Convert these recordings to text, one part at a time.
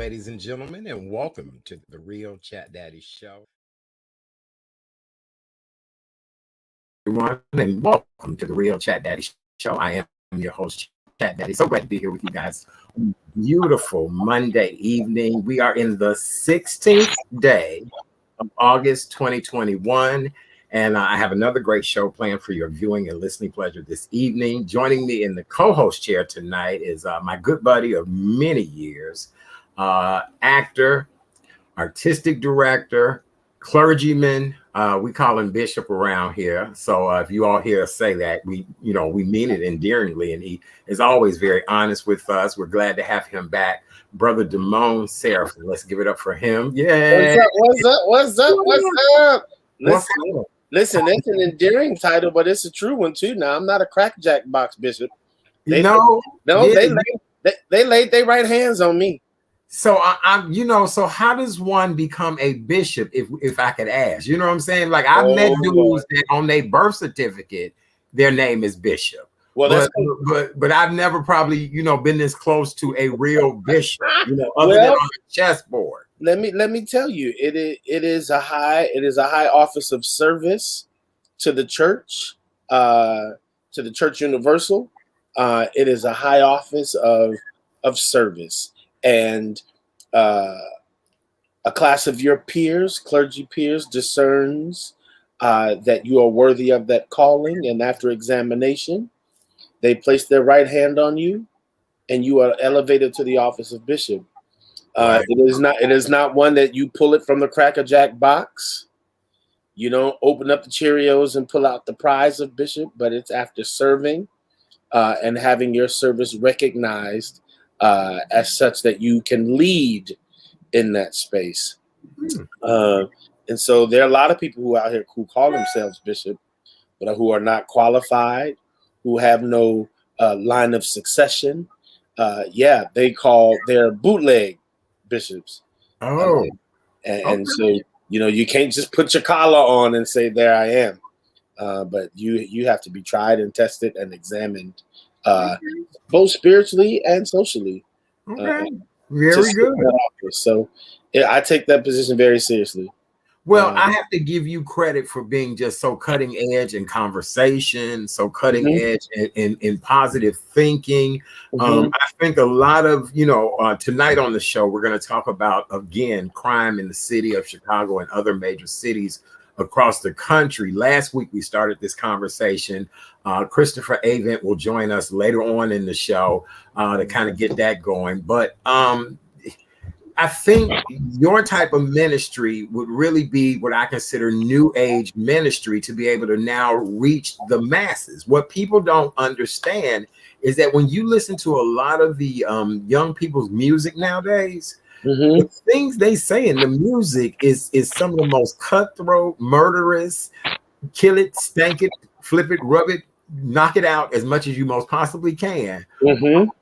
ladies and gentlemen, and welcome to the Real Chat Daddy Show. Everyone, and welcome to the Real Chat Daddy Show. I am your host, Chat Daddy. So glad to be here with you guys. Beautiful Monday evening. We are in the 16th day of August 2021. And I have another great show planned for your viewing and listening pleasure this evening. Joining me in the co-host chair tonight is my good buddy of many years, actor, artistic director, clergyman. We call him Bishop around here. So if you all hear us say that, we mean it endearingly. And he is always very honest with us. We're glad to have him back. Brother Damone Seraphin. Let's give it up for him. Yeah. What's up? Listen, it's an endearing title, but it's a true one too. Now, I'm not a crackjack box bishop. They laid their right hands on me. So so how does one become a bishop? If I could ask, you know what I'm saying? Like I've met dudes that on their birth certificate, their name is Bishop. Well, but I've never probably been this close to a real bishop, other than on a chessboard. Let me tell you, it is a high office of service to the church universal. It is a high office of service, and a class of your peers, clergy peers, discerns that you are worthy of that calling, and after examination, they place their right hand on you, and you are elevated to the office of bishop. It is not one that you pull it from the Cracker Jack box. You don't open up the Cheerios and pull out the prize of bishop, but it's after serving and having your service recognized as such that you can lead in that space. And so there are a lot of people who are out here who call themselves bishop, but who are not qualified, who have no line of succession. They're bootleg bishops. And so you can't just put your collar on and say there I am, but you have to be tried and tested and examined both spiritually and socially. Very good. So I take that position very seriously. Well, I have to give you credit for being just so cutting edge in conversation, so cutting edge in positive thinking. I think a lot of, tonight on the show, we're going to talk about, again, crime in the city of Chicago and other major cities across the country. Last week, we started this conversation. Christopher Avent will join us later on in the show to kind of get that going. But I think your type of ministry would really be what I consider new age ministry, to be able to now reach the masses. What people don't understand is that when you listen to a lot of the young people's music nowadays, the things they say in the music is some of the most cutthroat, murderous, kill it, stank it, flip it, rub it, knock it out as much as you most possibly can.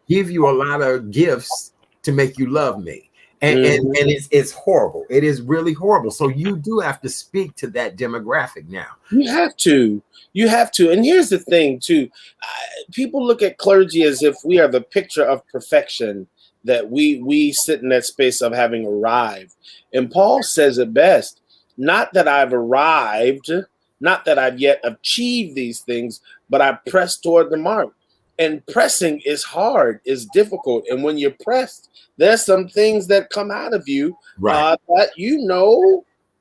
Give you a lot of gifts to make you love me. And it's horrible. It is really horrible. So you do have to speak to that demographic now. You have to. And here's the thing, too. People look at clergy as if we are the picture of perfection, that we sit in that space of having arrived. And Paul says it best, not that I've arrived, not that I've yet achieved these things, but I press toward the mark. And pressing is hard, is difficult. And when you're pressed, there's some things that come out of you that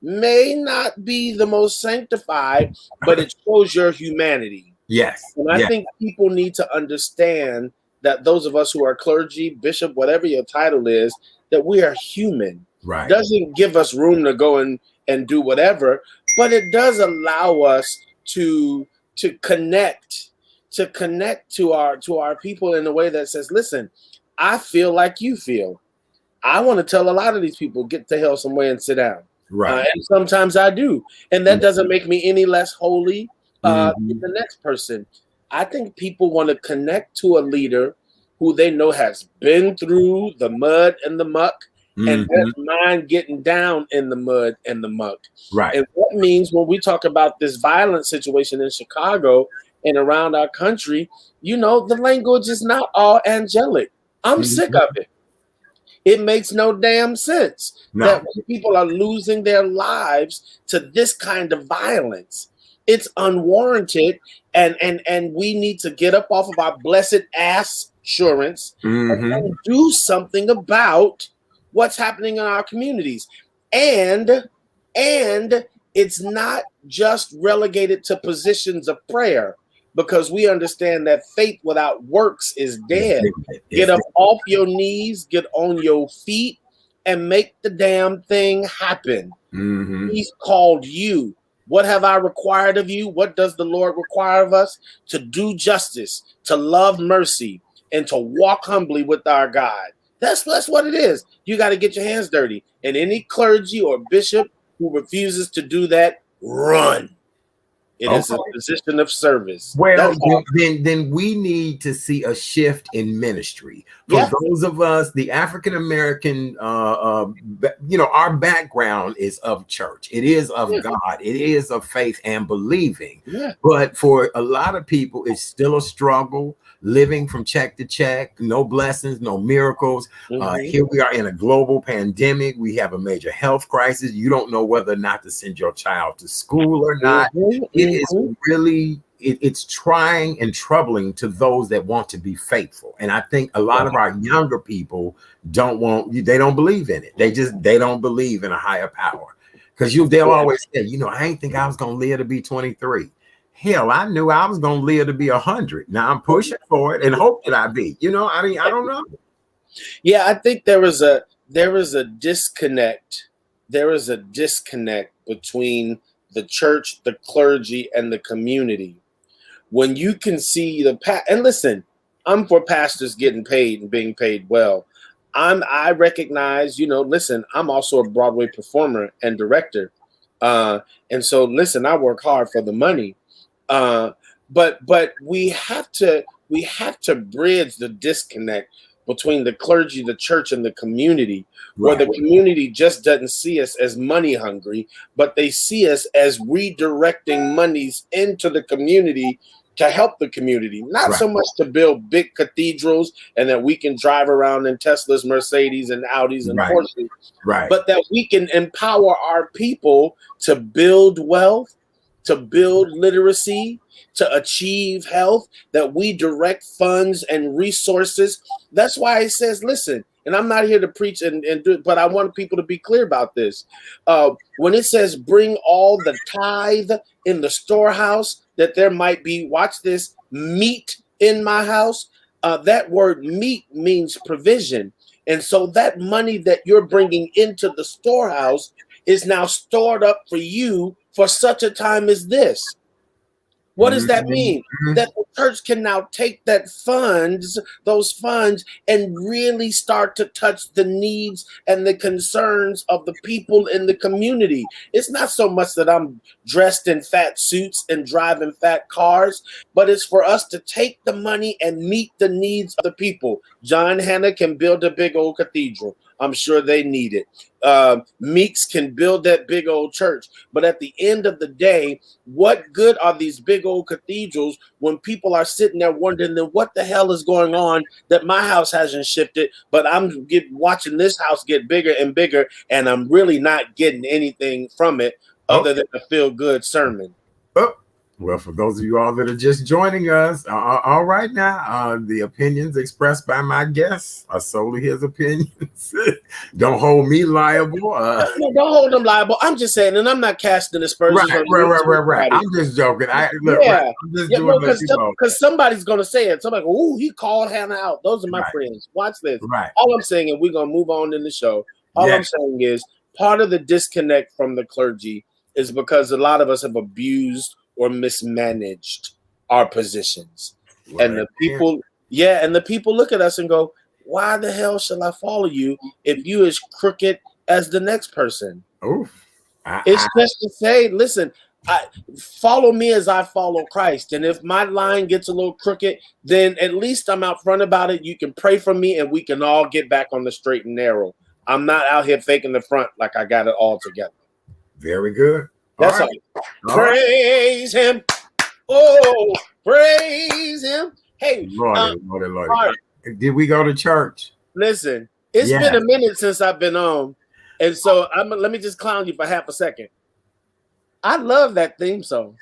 may not be the most sanctified, but it shows your humanity. Yes. And I think people need to understand that those of us who are clergy, bishop, whatever your title is, that we are human. Right. Doesn't give us room to go and do whatever, but it does allow us to connect to our people in a way that says, listen, I feel like you feel. I want to tell a lot of these people, get the hell somewhere and sit down. Right. And sometimes I do. And that doesn't make me any less holy than the next person. I think people want to connect to a leader who they know has been through the mud and the muck and doesn't mind getting down in the mud and the muck. Right. And that means when we talk about this violent situation in Chicago and around our country, the language is not all angelic. I'm sick of it. It makes no damn sense that No. people are losing their lives to this kind of violence. It's unwarranted, and we need to get up off of our blessed assurance and do something about what's happening in our communities. And it's not just relegated to positions of prayer, because we understand that faith without works is dead. Get up off your knees, get on your feet, and make the damn thing happen. He's called you. What have I required of you? What does the Lord require of us? To do justice, to love mercy, and to walk humbly with our God. That's what it is. You got to get your hands dirty. And any clergy or bishop who refuses to do that, run. It is a position of service. Well, then we need to see a shift in ministry. For those of us, the African American, our background is of church. It is of God. It is of faith and believing. But for a lot of people, it's still a struggle. Living from check to check, no blessings, no miracles. Here we are in a global pandemic. We have a major health crisis. You don't know whether or not to send your child to school or not. It is really, it's trying and troubling to those that want to be faithful. And I think a lot of our younger people they don't believe in it. They don't believe in a higher power. Because they'll always say, I ain't think I was going to live to be 23. Hell, I knew I was going to live to be 100. Now I'm pushing for it and hope that I be. I don't know. Yeah, I think there is a disconnect. There is a disconnect between the church, the clergy, and the community. When you can see and listen, I'm for pastors getting paid and being paid well. I recognize, listen, I'm also a Broadway performer and director. And so, listen, I work hard for the money. But we have to bridge the disconnect between the clergy, the church, and the community, where the community just doesn't see us as money hungry, but they see us as redirecting monies into the community to help the community, not so much to build big cathedrals and that we can drive around in Teslas, Mercedes, and Audis and Porsches, but that we can empower our people to build wealth, to build literacy, to achieve health, that we direct funds and resources. That's why it says, listen, and I'm not here to preach and do it, but I want people to be clear about this. When it says bring all the tithe in the storehouse, that there might be, watch this, meat in my house. That word meat means provision. And so that money that you're bringing into the storehouse is now stored up for you for such a time as this. What does that mean? That the church can now take those funds, and really start to touch the needs and the concerns of the people in the community. It's not so much that I'm dressed in fat suits and driving fat cars, but it's for us to take the money and meet the needs of the people. John Hannah can build a big old cathedral. I'm sure they need it. Meeks can build that big old church. But at the end of the day, what good are these big old cathedrals when people are sitting there wondering, then what the hell is going on that my house hasn't shifted, but I'm watching this house get bigger and bigger, and I'm really not getting anything from it other than a feel-good sermon. Well, for those of you all that are just joining us, all right now, the opinions expressed by my guests are solely his opinions. Don't hold me liable. No, don't hold them liable. I'm just saying, and I'm not casting aspersions. Right. I'm just joking. I'm just doing because somebody's going to say it. Somebody go, "Ooh, he called Hannah out." Those are my friends. Watch this. All I'm saying, and we're going to move on in the show. All I'm saying is part of the disconnect from the clergy is because a lot of us have abused or mismanaged our positions. And the people look at us and go, why the hell shall I follow you if you as crooked as the next person? It's just to say, listen, follow me as I follow Christ. And if my line gets a little crooked, then at least I'm out front about it. You can pray for me and we can all get back on the straight and narrow. I'm not out here faking the front like I got it all together. Very good. That's all. Praise him. Oh, praise him. Hey, Lord. Did we go to church? Listen, It's Yeah. been a minute since I've been on, and so let me just clown you for half a second. I love that theme song.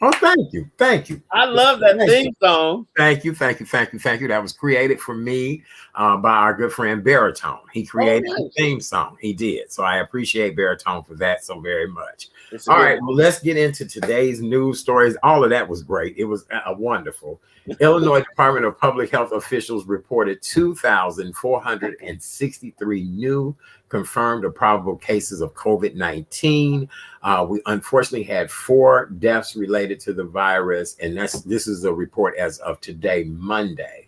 Oh, thank you. Thank you. I love that theme song. Thank you. That was created for me by our good friend Baritone. He created the theme song. He did. So I appreciate Baritone for that so very much. All right, well, let's get into today's news stories. All of that was great. It was wonderful. Illinois Department of Public Health officials reported 2,463 new confirmed or probable cases of COVID-19. We unfortunately had 4 deaths related to the virus, and this is a report as of today, Monday.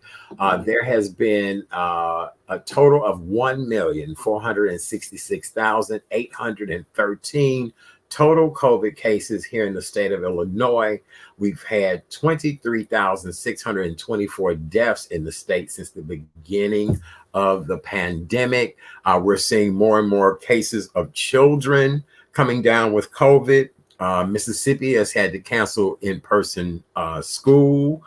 There has been a total of 1,466,813 total COVID cases here in the state of Illinois. We've had 23,624 deaths in the state since the beginning of the pandemic. We're seeing more and more cases of children coming down with COVID. Mississippi has had to cancel in-person school.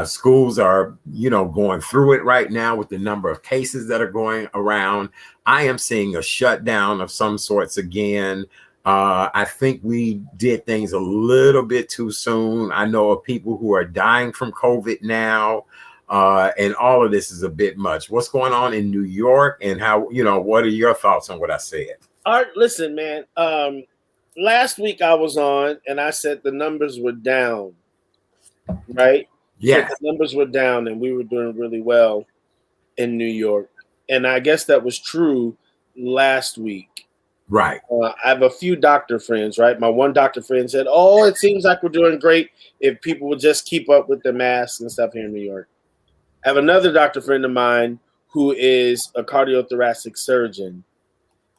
Schools are, going through it right now with the number of cases that are going around. I am seeing a shutdown of some sorts again. I think we did things a little bit too soon. I know of people who are dying from COVID now, and all of this is a bit much. What's going on in New York, and how, what are your thoughts on what I said? Art, listen, man. Last week I was on and I said the numbers were down, right? Yeah, so the numbers were down and we were doing really well in New York, and I guess that was true last week. Right. I have a few doctor friends, right? My one doctor friend said, "Oh, it seems like we're doing great if people would just keep up with the masks and stuff here in New York." I have another doctor friend of mine who is a cardiothoracic surgeon,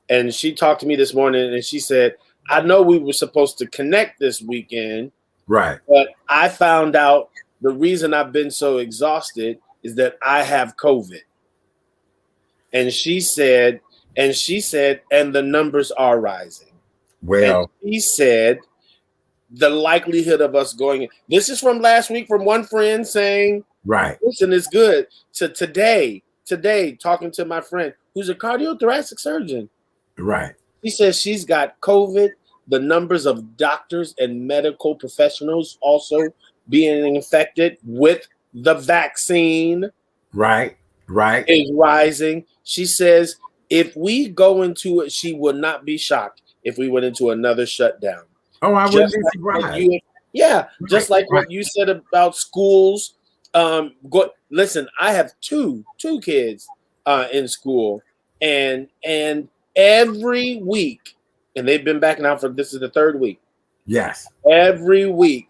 and she talked to me this morning and she said, "I know we were supposed to connect this weekend, right? But I found out the reason I've been so exhausted is that I have COVID." And she said, and the numbers are rising. Well, and she said, the likelihood of us going, this is from last week from one friend saying, right, listen, it's good. To today, talking to my friend who's a cardiothoracic surgeon. Right. She says she's got COVID. The numbers of doctors and medical professionals also being infected with the vaccine, right, is rising. She says if we go into it, she would not be shocked if we went into another shutdown. Oh, I wouldn't be surprised. Just like what you said about schools. Listen, I have two kids in school, and every week, and they've been back now for this is the 3rd week. Yes. Every week,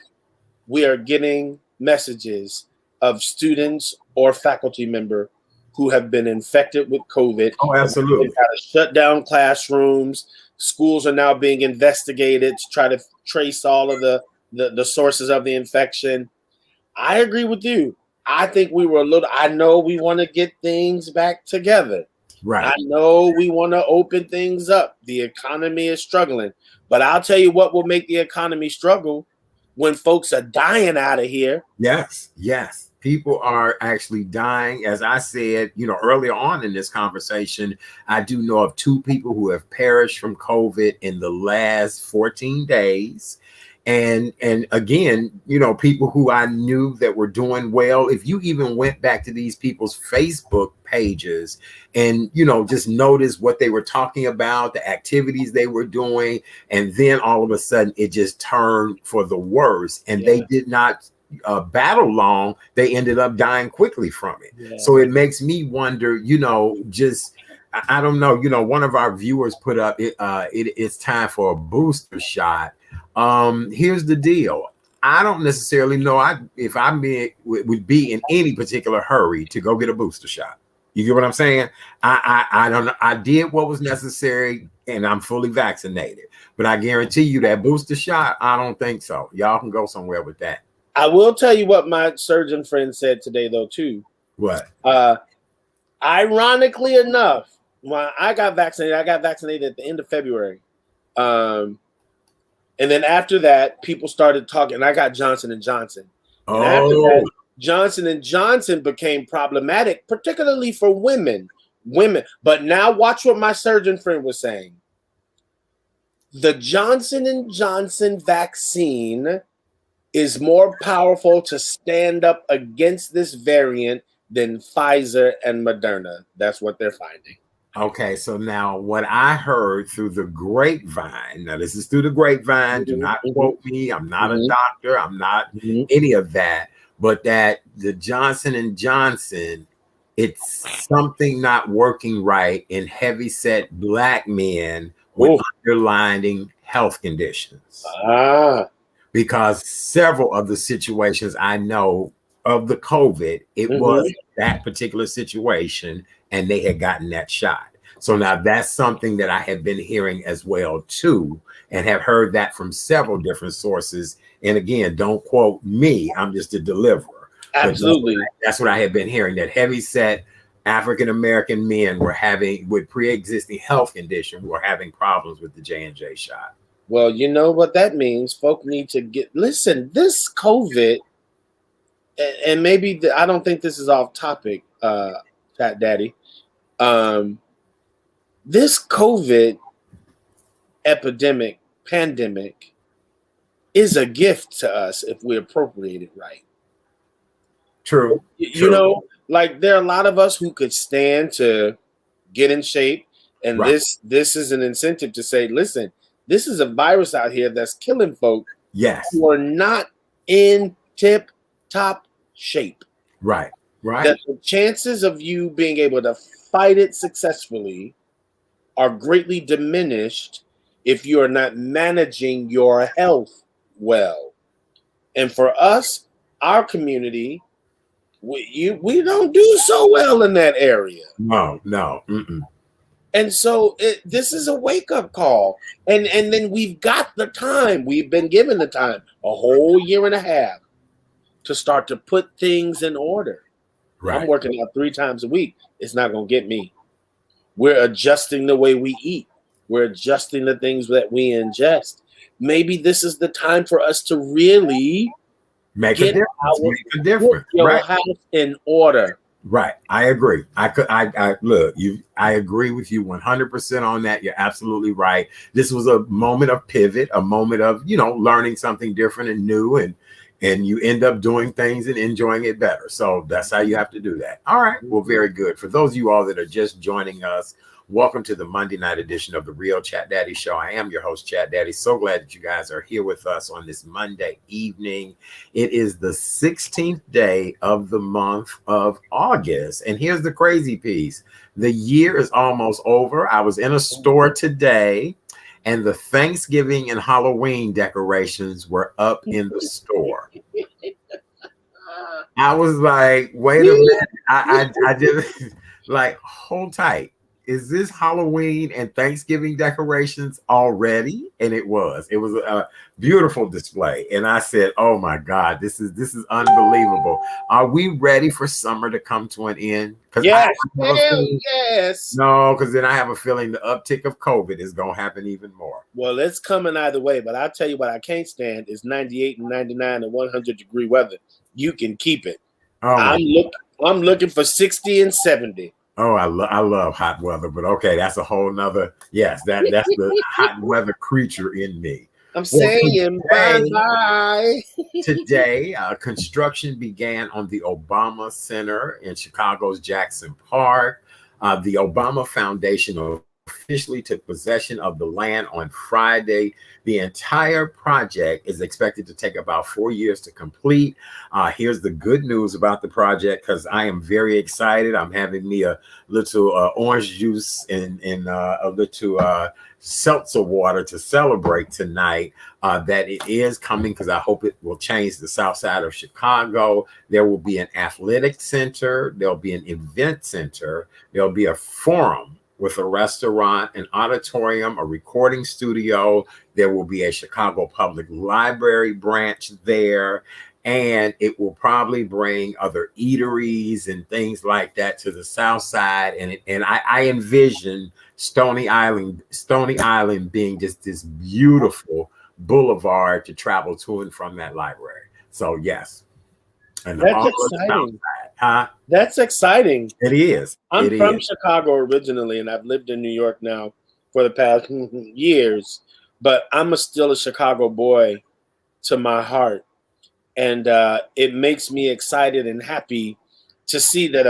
we are getting messages of students or faculty member who have been infected with COVID. Oh, absolutely. They've got to shut down classrooms. Schools are now being investigated to try to trace all of the sources of the infection. I agree with you. I think we were I know we want to get things back together. Right. I know we want to open things up. The economy is struggling. But I'll tell you what will make the economy struggle when folks are dying out of here. Yes. People are actually dying. As I said, earlier on in this conversation, I do know of 2 people who have perished from COVID in the last 14 days. And again, people who I knew that were doing well. If you even went back to these people's Facebook pages and, just notice what they were talking about, the activities they were doing, and then all of a sudden it just turned for the worse. And they did not battle long. They ended up dying quickly from it. Yeah. So it makes me wonder, I don't know, one of our viewers put up it's time for a booster shot. Here's the deal. I don't necessarily know if I would be in any particular hurry to go get a booster shot. You get what I'm saying? I don't know. I did what was necessary and I'm fully vaccinated, but I guarantee you that booster shot, I don't think so. Y'all can go somewhere with that. I will tell you what my surgeon friend said today, though, too. What? Ironically enough, when I got vaccinated at the end of February. And then after that, people started talking. I got Johnson & Johnson. And after that, Johnson & Johnson became problematic, particularly for women. women. But now watch what my surgeon friend was saying. The Johnson and Johnson vaccine is more powerful to stand up against this variant than Pfizer and Moderna. That's what they're finding. Okay, so now what I heard through the grapevine, now this is through the grapevine, do not quote me, I'm not a doctor, I'm not any of that, but that the Johnson and Johnson, it's something not working right in heavyset Black men with underlying health conditions. Because several of the situations I know of the COVID, it was that particular situation, and they had gotten that shot. So now that's something that I have been hearing as well too, and have heard that from several different sources. And again, don't quote me, I'm just a deliverer. Absolutely. That's what I have been hearing, that heavyset African-American men were having, with pre-existing health condition, were having problems with the J&J shot. Well, you know what that means. Folk need to listen, this COVID, and maybe I don't think this is off topic, Fat Daddy. This COVID pandemic is a gift to us if we appropriate it right. True. You know, like there are a lot of us who could stand to get in shape, and this is an incentive to say, listen, this is a virus out here that's killing folk who are not in tip-top shape. Right. That the chances of you being able to fight it successfully are greatly diminished if you are not managing your health well. And for us, our community, we don't do so well in that area. No. And so this is a wake-up call. And then we've got the time. We've been given the time, a whole year and a half, to start to put things in order. Right. I'm working out 3 times a week. It's not going to get me. We're adjusting the way we eat. We're adjusting the things that we ingest. Maybe this is the time for us to really make a difference. Your house in order. Right. I agree. I agree with you 100% on that. You're absolutely right. This was a moment of pivot, a moment of, learning something different and new, and you end up doing things and enjoying it better. So that's how you have to do that. All right. Well, very good. For those of you all that are just joining us, welcome to the Monday night edition of the Real Chat Daddy Show. I am your host, Chat Daddy. So glad that you guys are here with us on this Monday evening. It is the 16th day of the month of August. And here's the crazy piece. The year is almost over. I was in a store today, and the Thanksgiving and Halloween decorations were up in the store. I was like, wait a minute. I just like, hold tight. Is this Halloween and Thanksgiving decorations already? And it was a beautiful display. And I said, oh my God, this is unbelievable. Are we ready for summer to come to an end? Yes. No, because then I have a feeling the uptick of COVID is going to happen even more. Well, it's coming either way, but I'll tell you what I can't stand is 98 and 99 and 100-degree weather. You can keep it. I'm looking for 60 and 70. Oh, I love hot weather, but okay, that's a whole nother. Yes, that's the hot weather creature in me. I'm saying bye. Today, construction began on the Obama Center in Chicago's Jackson Park. The Obama Foundation officially took possession of the land on Friday. The entire project is expected to take about 4 years to complete. Here's the good news about the project, because I am very excited. I'm having me a little orange juice and a little seltzer water to celebrate tonight, that it is coming, because I hope it will change the south side of Chicago. There will be an athletic center. There'll be an event center. There'll be a forum with a restaurant, an auditorium, a recording studio. There will be a Chicago Public Library branch there, and it will probably bring other eateries and things like that to the south side. And I envision Stony Island being just this beautiful boulevard to travel to and from that library. So yes, and that's exciting. That's exciting. It is. I'm from Chicago originally, and I've lived in New York now for the past years. But I'm still a Chicago boy to my heart, and it makes me excited and happy to see that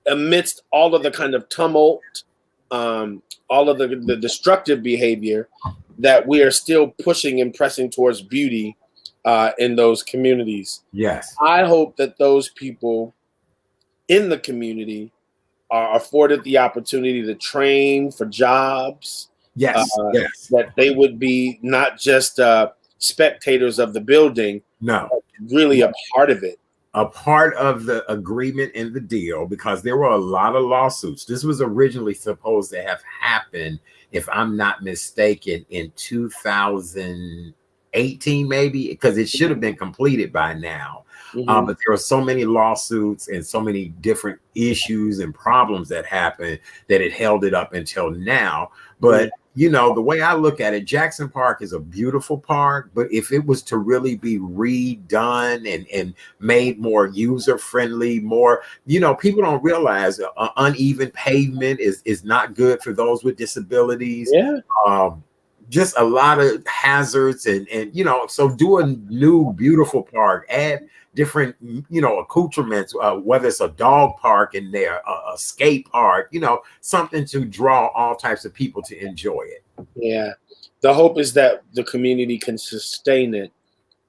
amidst all of the kind of tumult, all of the destructive behavior, that we are still pushing and pressing towards beauty in those communities. Yes. I hope that those people in the community are afforded the opportunity to train for jobs. Yes. Yes. That they would be not just spectators of the building, no, but really a part of it. A part of the agreement in the deal, because there were a lot of lawsuits. This was originally supposed to have happened, if I'm not mistaken, in 2018, maybe, because it should have been completed by now. But there were so many lawsuits and so many different issues and problems that happened that it held it up until now. But you know, the way I look at it, Jackson Park is a beautiful park, but if it was to really be redone and made more user friendly, more, you know, people don't realize uneven pavement is not good for those with disabilities. Just a lot of hazards and you know, so do a new beautiful park, add different, you know, accoutrements, whether it's a dog park in there, a skate park, you know, something to draw all types of people to enjoy it. Yeah. The hope is that the community can sustain it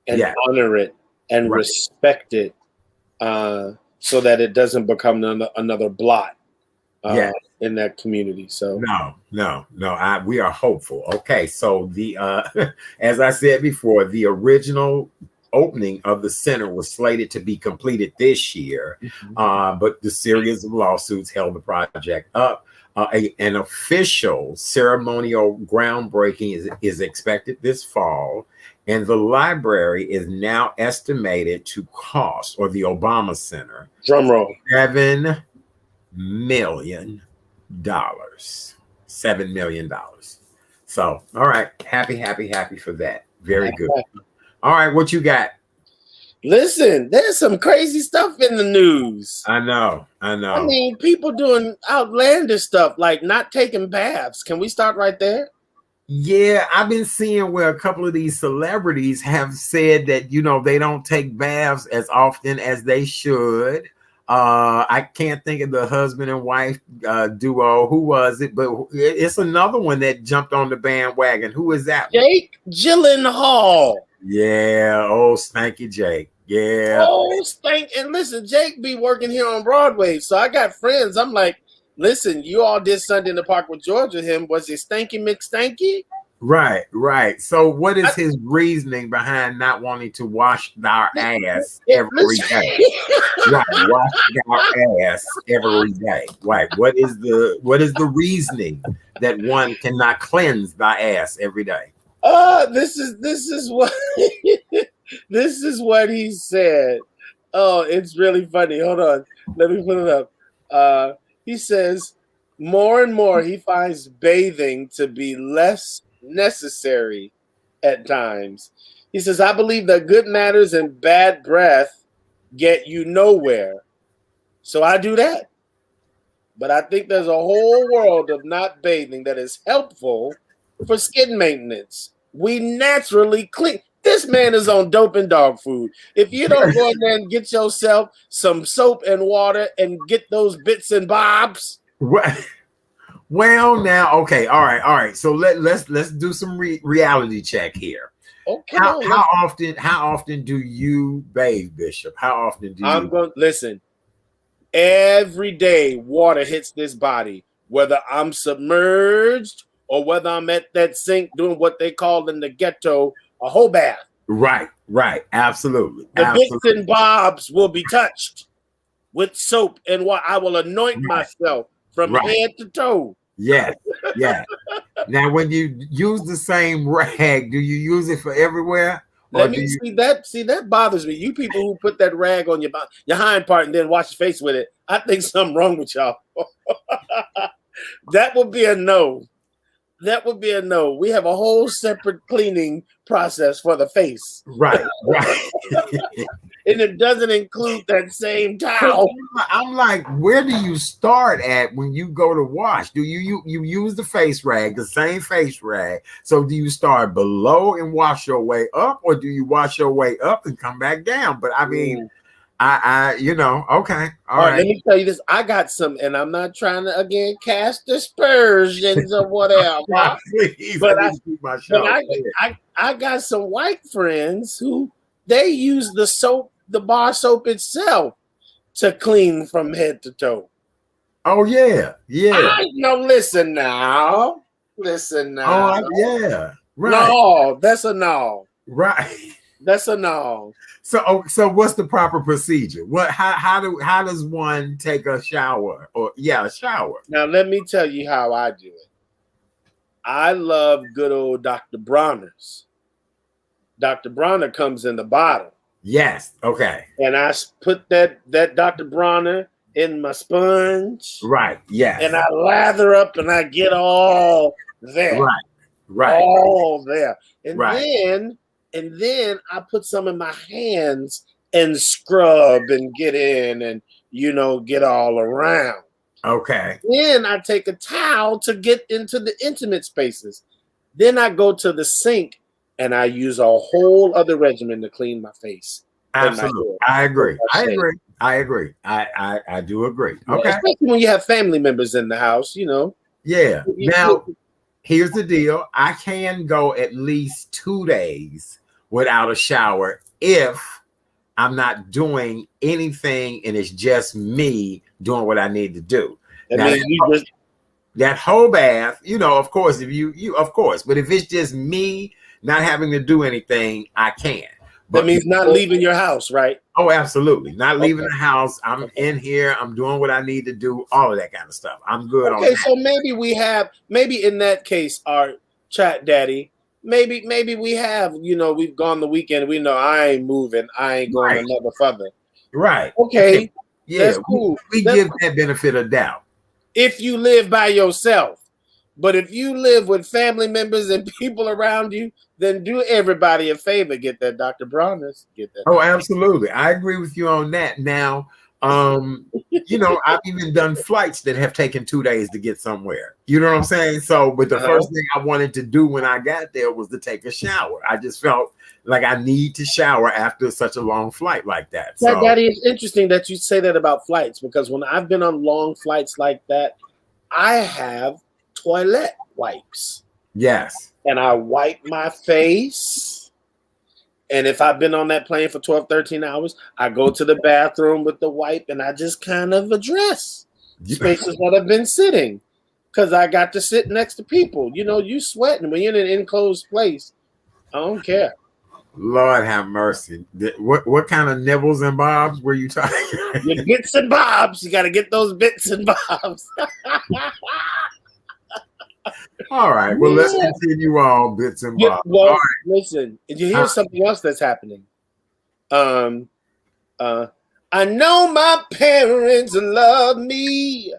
and honor it and respect it, so that it doesn't become another blot in that community. So no, we are hopeful. Okay, so the as I said before, the original opening of the center was slated to be completed this year, but the series of lawsuits held the project up. An official ceremonial groundbreaking is expected this fall, and the library is now estimated to cost, or the Obama Center, drum roll, $7 million. $7 million. So, all right, happy for that. Very good. All right, what you got? Listen, there's some crazy stuff in the news. I know. I mean, people doing outlandish stuff like not taking baths. Can we start right there? Yeah, I've been seeing where a couple of these celebrities have said that, you know, they don't take baths as often as they should. I can't think of the husband and wife duo. Who was it? But it's another one that jumped on the bandwagon. Who is that? Jake Gyllenhaal. Yeah, oh, stanky Jake. Yeah. Oh, stank. And listen, Jake be working here on Broadway. So I got friends. I'm like, listen, you all did Sunday in the Park with George with him. Was it Stanky McStanky? Right. So what is his reasoning behind not wanting to wash our ass every day? Right, wash our ass every day. Right. What is the reasoning that one cannot cleanse thy ass every day? This is what this is what he said. Oh, it's really funny. Hold on. Let me put it up. He says more and more he finds bathing to be less necessary at times. He says, I believe that good manners and bad breath get you nowhere. So I do that. But I think there's a whole world of not bathing that is helpful for skin maintenance. We naturally clean. This man is on dope and dog food. If you don't go in there and get yourself some soap and water and get those bits and bobs. Well, now, okay, all right. So let's do some reality check here. Okay. How often do you bathe, Bishop? How often do you? I'm going to listen. Every day, water hits this body, whether I'm submerged or whether I'm at that sink doing what they call in the ghetto a whole bath. Right. Absolutely. Bits and bobs will be touched with soap and water. I will anoint myself from head to toe. Yeah. Now, when you use the same rag, do you use it for everywhere? Let me see that. See, that bothers me. You people who put that rag on your hind part and then wash your face with it. I think something wrong with y'all. That would be a no. That would be a no. We have a whole separate cleaning process for the face. Right. and it doesn't include that same towel. I'm like, where do you start at when you go to wash? Do you use the face rag, the same face rag? So do you start below and wash your way up, or do you wash your way up and come back down? But I mean, I okay, all right. Let me tell you this. I got some, and I'm not trying to again cast aspersions or whatever. Please, but I got some white friends who they use the soap, the bar soap itself, to clean from head to toe. Oh yeah. Listen now. Oh yeah. Right. No, that's a no. Right. That's a no. So what's the proper procedure? How does one take a shower? Or a shower. Now let me tell you how I do it. I love good old Dr. Bronner's. Dr. Bronner comes in the bottle. Yes. Okay. And I put that Dr. Bronner in my sponge. Right. Yes. And I lather up and I get all there. Right. All there. And then I put some in my hands and scrub and get in and get all around. Okay. Then I take a towel to get into the intimate spaces. Then I go to the sink and I use a whole other regimen to clean my face. Absolutely. I agree. I do agree. Okay. Especially when you have family members in the house, Yeah. Now, here's the deal. I can go at least 2 days without a shower if I'm not doing anything and it's just me doing what I need to do. That whole bath, of course, if you of course, but if it's just me not having to do anything, I can. That means not leaving your house, right? Oh, absolutely. Not leaving the house. I'm in here. I'm doing what I need to do. All of that kind of stuff. I'm good on that. So maybe in that case, our chat daddy, maybe we have, we've gone the weekend. We know I ain't moving. I ain't going another further. Right. Okay. Yeah. That's cool. We give that benefit of doubt. If you live by yourself. But if you live with family members and people around you, then do everybody a favor. Get that Dr. Bronner's. Get that. Oh, absolutely. I agree with you on that. Now, I've even done flights that have taken 2 days to get somewhere. You know what I'm saying? So, but the first thing I wanted to do when I got there was to take a shower. I just felt like I need to shower after such a long flight like that. So, Daddy, it's interesting that you say that about flights, because when I've been on long flights like that, I have toilet wipes. Yes. And I wipe my face. And if I've been on that plane for 12, 13 hours, I go to the bathroom with the wipe and I just kind of address spaces that have been sitting, because I got to sit next to people. You sweating when you're in an enclosed place. I don't care. Lord have mercy. What kind of nibbles and bobs were you talking? Your bits and bobs. You got to get those bits and bobs. All right. Well, let's continue on bits and bobs. Well, listen. You hear something else that's happening. I know my parents love me.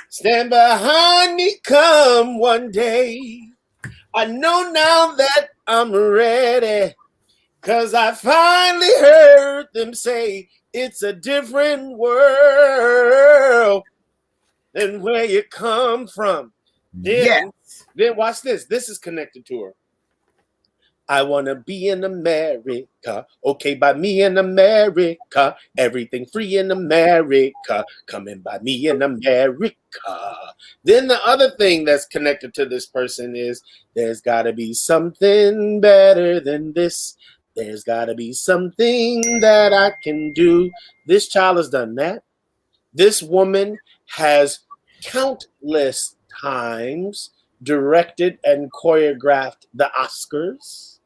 Stand behind me come one day. I know now that I'm ready, 'cause I finally heard them say it's a different world than where you come from. Then watch this. This is connected to her. I want to be in America. Okay, by me in America. Everything free in America. Coming by me in America. Then the other thing that's connected to this person is there's got to be something better than this. There's got to be something that I can do. This child has done that. This woman has countless times directed and choreographed the Oscars.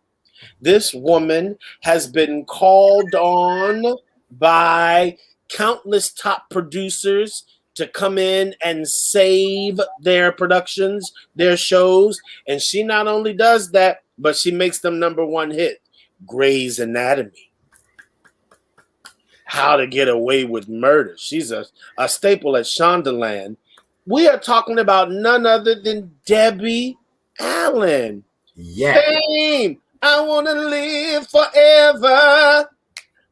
This woman has been called on by countless top producers to come in and save their productions, their shows. And she not only does that, but she makes them #1 hit. Grey's Anatomy. How to Get Away with Murder. She's a staple at Shondaland. We are talking about none other than Debbie Allen. Yeah. Fame. I want to live forever.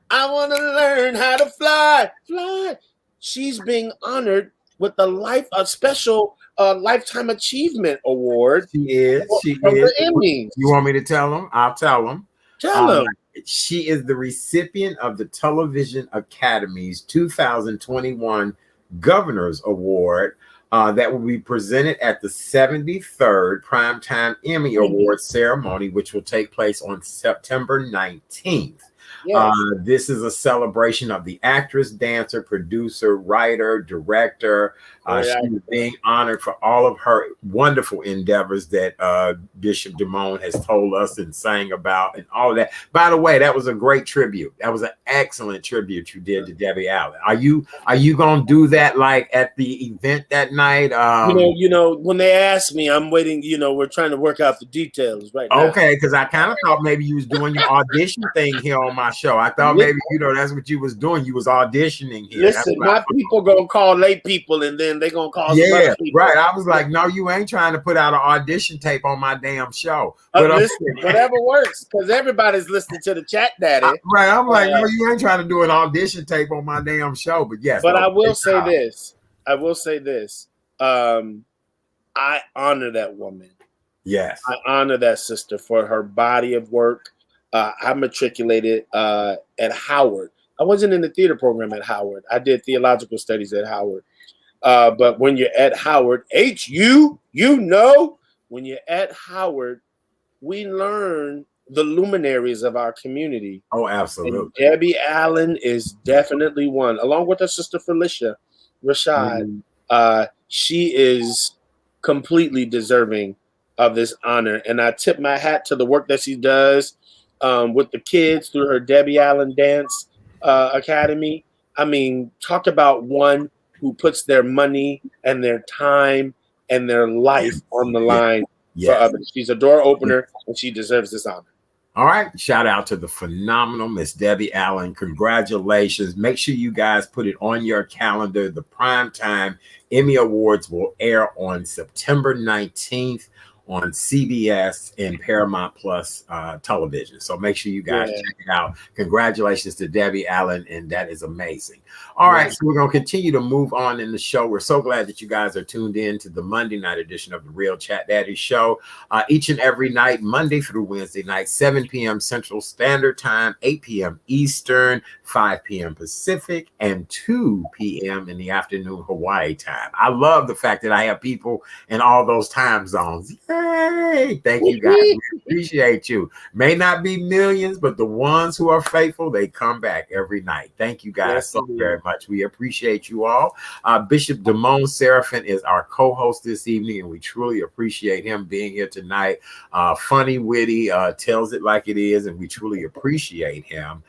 I want to learn how to fly, fly. She's being honored with a special lifetime achievement award She is. She from is. the Emmys. You want me to tell them? I'll tell them. Tell them. She is the recipient of the Television Academy's 2021 Governor's Award that will be presented at the 73rd Primetime Emmy Awards ceremony, which will take place on September 19th. Yes. This is a celebration of the actress, dancer, producer, writer, director. She is being honored for all of her wonderful endeavors that Bishop Damone has told us and sang about and all of that. By the way, that was a great tribute. That was an excellent tribute you did to Debbie Allen. Are you gonna do that like at the event that night? You know, when they ask me, I'm waiting. You know, we're trying to work out the details right now. Okay, because I kind of thought maybe you was doing your audition thing here on my show. I thought maybe that's what you was doing. You was auditioning here. Listen, my people gonna call late people, and then they gonna call some other people. Right. I was like, no, you ain't trying to put out an audition tape on my damn show. But listen, whatever works, because everybody's listeing to the Chat Daddy. Right. I'm like, no, you ain't trying to do an audition tape on my damn show. But yes. But I will say this. I honor that woman. Yes. I honor that sister for her body of work. I matriculated at Howard. I wasn't in the theater program at Howard. I did theological studies at Howard. But when you're at Howard, when you're at Howard, we learn the luminaries of our community. Oh, absolutely. And Debbie Allen is definitely one, along with her sister Felicia Rashad. She is completely deserving of this honor. And I tip my hat to the work that she does with the kids through her Debbie Allen Dance Academy. I mean, talk about one who puts their money and their time and their life on the line for others. She's a door opener, and she deserves this honor. All right. Shout out to the phenomenal Miss Debbie Allen. Congratulations. Make sure you guys put it on your calendar. The Primetime Emmy Awards will air on September 19th on CBS and Paramount Plus television. So make sure you guys check it out. Congratulations to Debbie Allen, and that is amazing. All right, so we're going to continue to move on in the show. We're so glad that you guys are tuned in to the Monday night edition of the Real Chat Daddy Show. Each and every night, Monday through Wednesday night, 7 p.m. Central Standard Time, 8 p.m. Eastern, 5 p.m. Pacific, and 2 p.m. in the afternoon Hawaii time. I love the fact that I have people in all those time zones. Yay! Thank you guys. We appreciate you. May not be millions, but the ones who are faithful, they come back every night. Thank you guys so very much. We appreciate you all. Bishop Damone Seraphin is our co-host this evening, and we truly appreciate him being here tonight. Funny, witty, tells it like it is, and we truly appreciate him.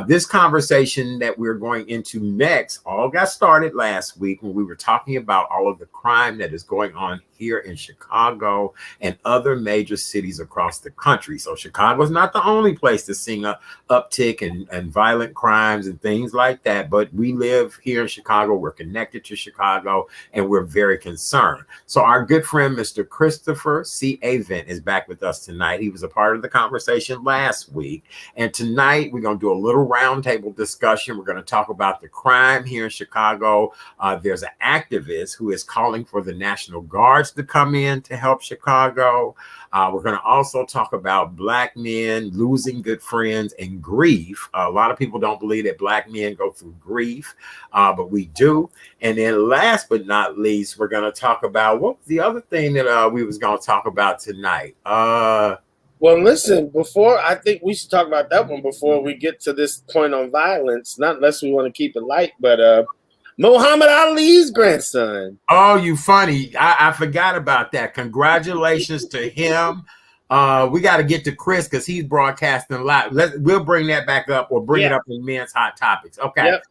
This conversation that we're going into next all got started last week when we were talking about all of the crime that is going on here in Chicago and other major cities across the country. So Chicago is not the only place to see an uptick and violent crimes and things like that, but we live here in Chicago. We're connected to Chicago, and we're very concerned. So our good friend, Mr. Christopher C. Avent, is back with us tonight. He was a part of the conversation last week, and tonight we're going to do a little roundtable discussion. We're going to talk about the crime here in Chicago. There's an activist who is calling for the National Guards to come in to help Chicago. We're going to also talk about Black men losing good friends and grief. A lot of people don't believe that Black men go through grief, but we do. And then last but not least, we're going to talk about what was the other thing that we was going to talk about tonight. Well, listen, I think we should talk about that one before we get to this point on violence, not unless we want to keep it light, but Muhammad Ali's grandson. Oh, you funny. I forgot about that. Congratulations to him. We got to get to Chris because he's broadcasting live. We'll bring that back up or bring it up in Men's Hot Topics. Okay. Yep.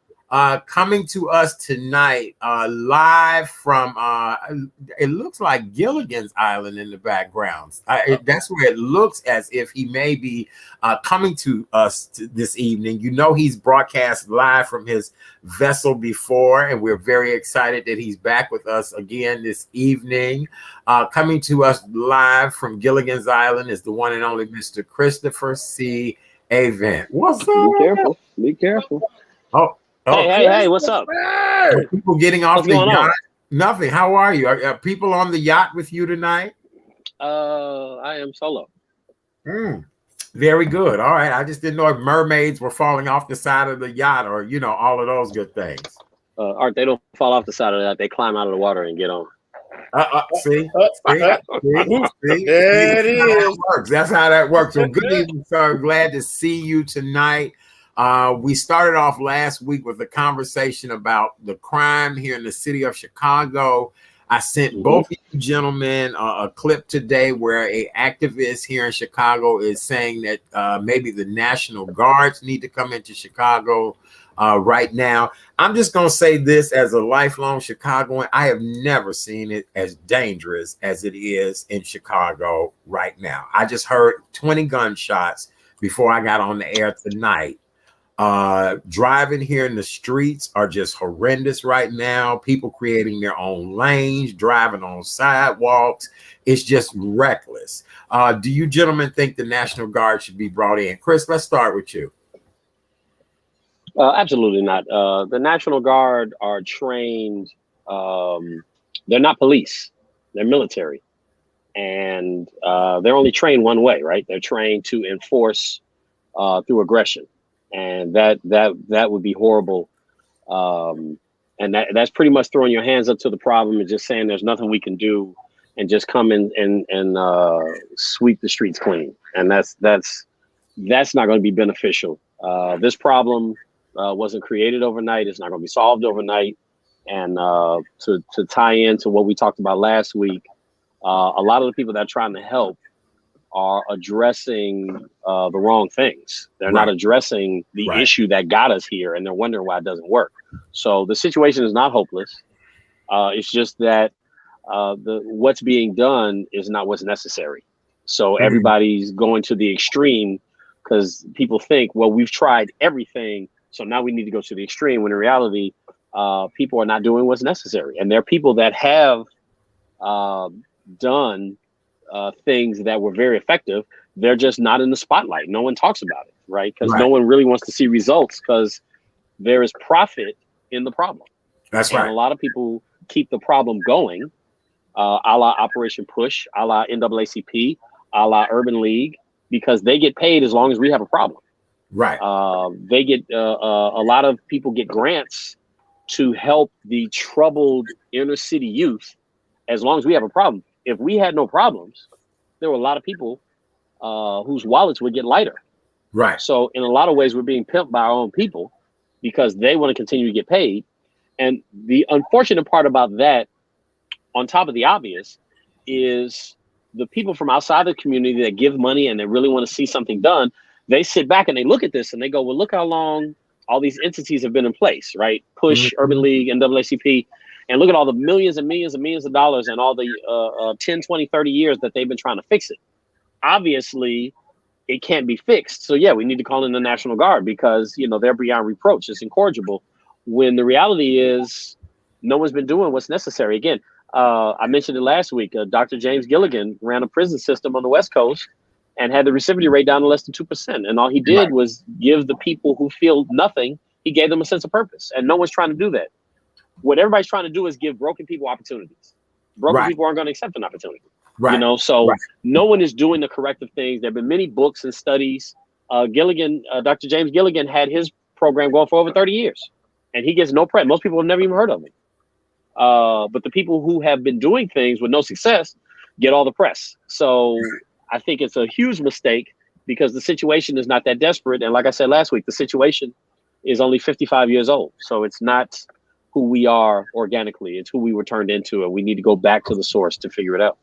Coming to us tonight, live from, it looks like Gilligan's Island in the background. That's where it looks as if he may be coming to us this evening. You know, he's broadcast live from his vessel before, and we're very excited that he's back with us again this evening. Coming to us live from Gilligan's Island is the one and only Mr. Christopher C. Avent. What's Be up? careful. Be careful. Oh, Hey, what's up? Are people getting off What's the going yacht? on? Nothing. How are you? Are people on the yacht with you tonight? I am solo. Very good. All right. I just didn't know if mermaids were falling off the side of the yacht or, all of those good things. Art, they don't fall off the side of that. They climb out of the water and get on. See, There it is. That's how that works. So good evening, sir. Glad to see you tonight. We started off last week with a conversation about the crime here in the city of Chicago. I sent both of you gentlemen a clip today where an activist here in Chicago is saying that maybe the National Guards need to come into Chicago right now. I'm just going to say this as a lifelong Chicagoan. I have never seen it as dangerous as it is in Chicago right now. I just heard 20 gunshots before I got on the air tonight. Driving here in the streets are just horrendous right now. People creating their own lanes, driving on sidewalks. It's just reckless. Do you gentlemen think the National Guard should be brought in? Chris, let's start with you. Absolutely not. The National Guard are trained. They're not police. They're military, and they're only trained one way, right? They're trained to enforce through aggression, and that would be horrible. And that's pretty much throwing your hands up to the problem and just saying there's nothing we can do, and just come in and sweep the streets clean. And that's not going to be beneficial. This problem wasn't created overnight. It's not going to be solved overnight. And to tie into what we talked about last week, a lot of the people that are trying to help are addressing the wrong things. They're not addressing the issue that got us here, and they're wondering why it doesn't work. So the situation is not hopeless. It's just that what's being done is not what's necessary. So everybody's going to the extreme because people think, well, we've tried everything, so now we need to go to the extreme, when in reality, people are not doing what's necessary. And there are people that have done things that were very effective. They're just not in the spotlight. No one talks about it, right? Because no one really wants to see results, because there is profit in the problem. That's right. And a lot of people keep the problem going, a la Operation Push, a la NAACP, a la Urban League, because they get paid as long as we have a problem. Right. They get a lot of people get grants to help the troubled inner city youth as long as we have a problem. If we had no problems, there were a lot of people whose wallets would get lighter. Right. So in a lot of ways, we're being pimped by our own people because they want to continue to get paid. And the unfortunate part about that, on top of the obvious, is the people from outside the community that give money and they really want to see something done. They sit back and they look at this and they go, well, look how long all these entities have been in place, right? Push, Urban League, NAACP, and look at all the millions and millions and millions of dollars and all the 10, 20, 30 years that they've been trying to fix it. Obviously, it can't be fixed. So yeah, we need to call in the National Guard because, they're beyond reproach. It's incorrigible. When the reality is no one's been doing what's necessary. Again, I mentioned it last week. Dr. James Gilligan ran a prison system on the West Coast and had the recidivity rate down to less than 2%. And all he did was give the people who feel nothing, he gave them a sense of purpose. And no one's trying to do that. What everybody's trying to do is give broken people opportunities. Broken people aren't going to accept an opportunity. Right. So no one is doing the corrective things. There have been many books and studies. Dr. James Gilligan had his program going for over 30 years. And he gets no press. Most people have never even heard of him. But the people who have been doing things with no success get all the press. So I think it's a huge mistake because the situation is not that desperate. And like I said last week, the situation is only 55 years old. So it's not who we are organically. It's who we were turned into. And we need to go back to the source to figure it out.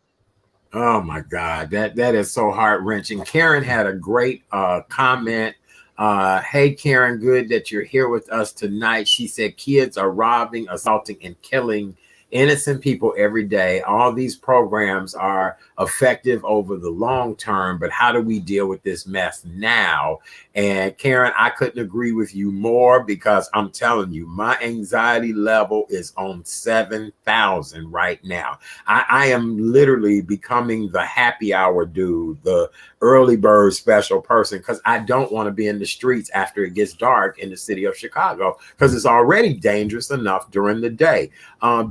Oh, my God. That is so heart-wrenching. Karen had a great comment. Hey, Karen, good that you're here with us tonight. She said kids are robbing, assaulting, and killing innocent people every day. All these programs are effective over the long term, but how do we deal with this mess now? And Karen, I couldn't agree with you more, because I'm telling you, my anxiety level is on 7,000 right now. I am literally becoming the happy hour dude, the early bird special person, because I don't want to be in the streets after it gets dark in the city of Chicago, because it's already dangerous enough during the day.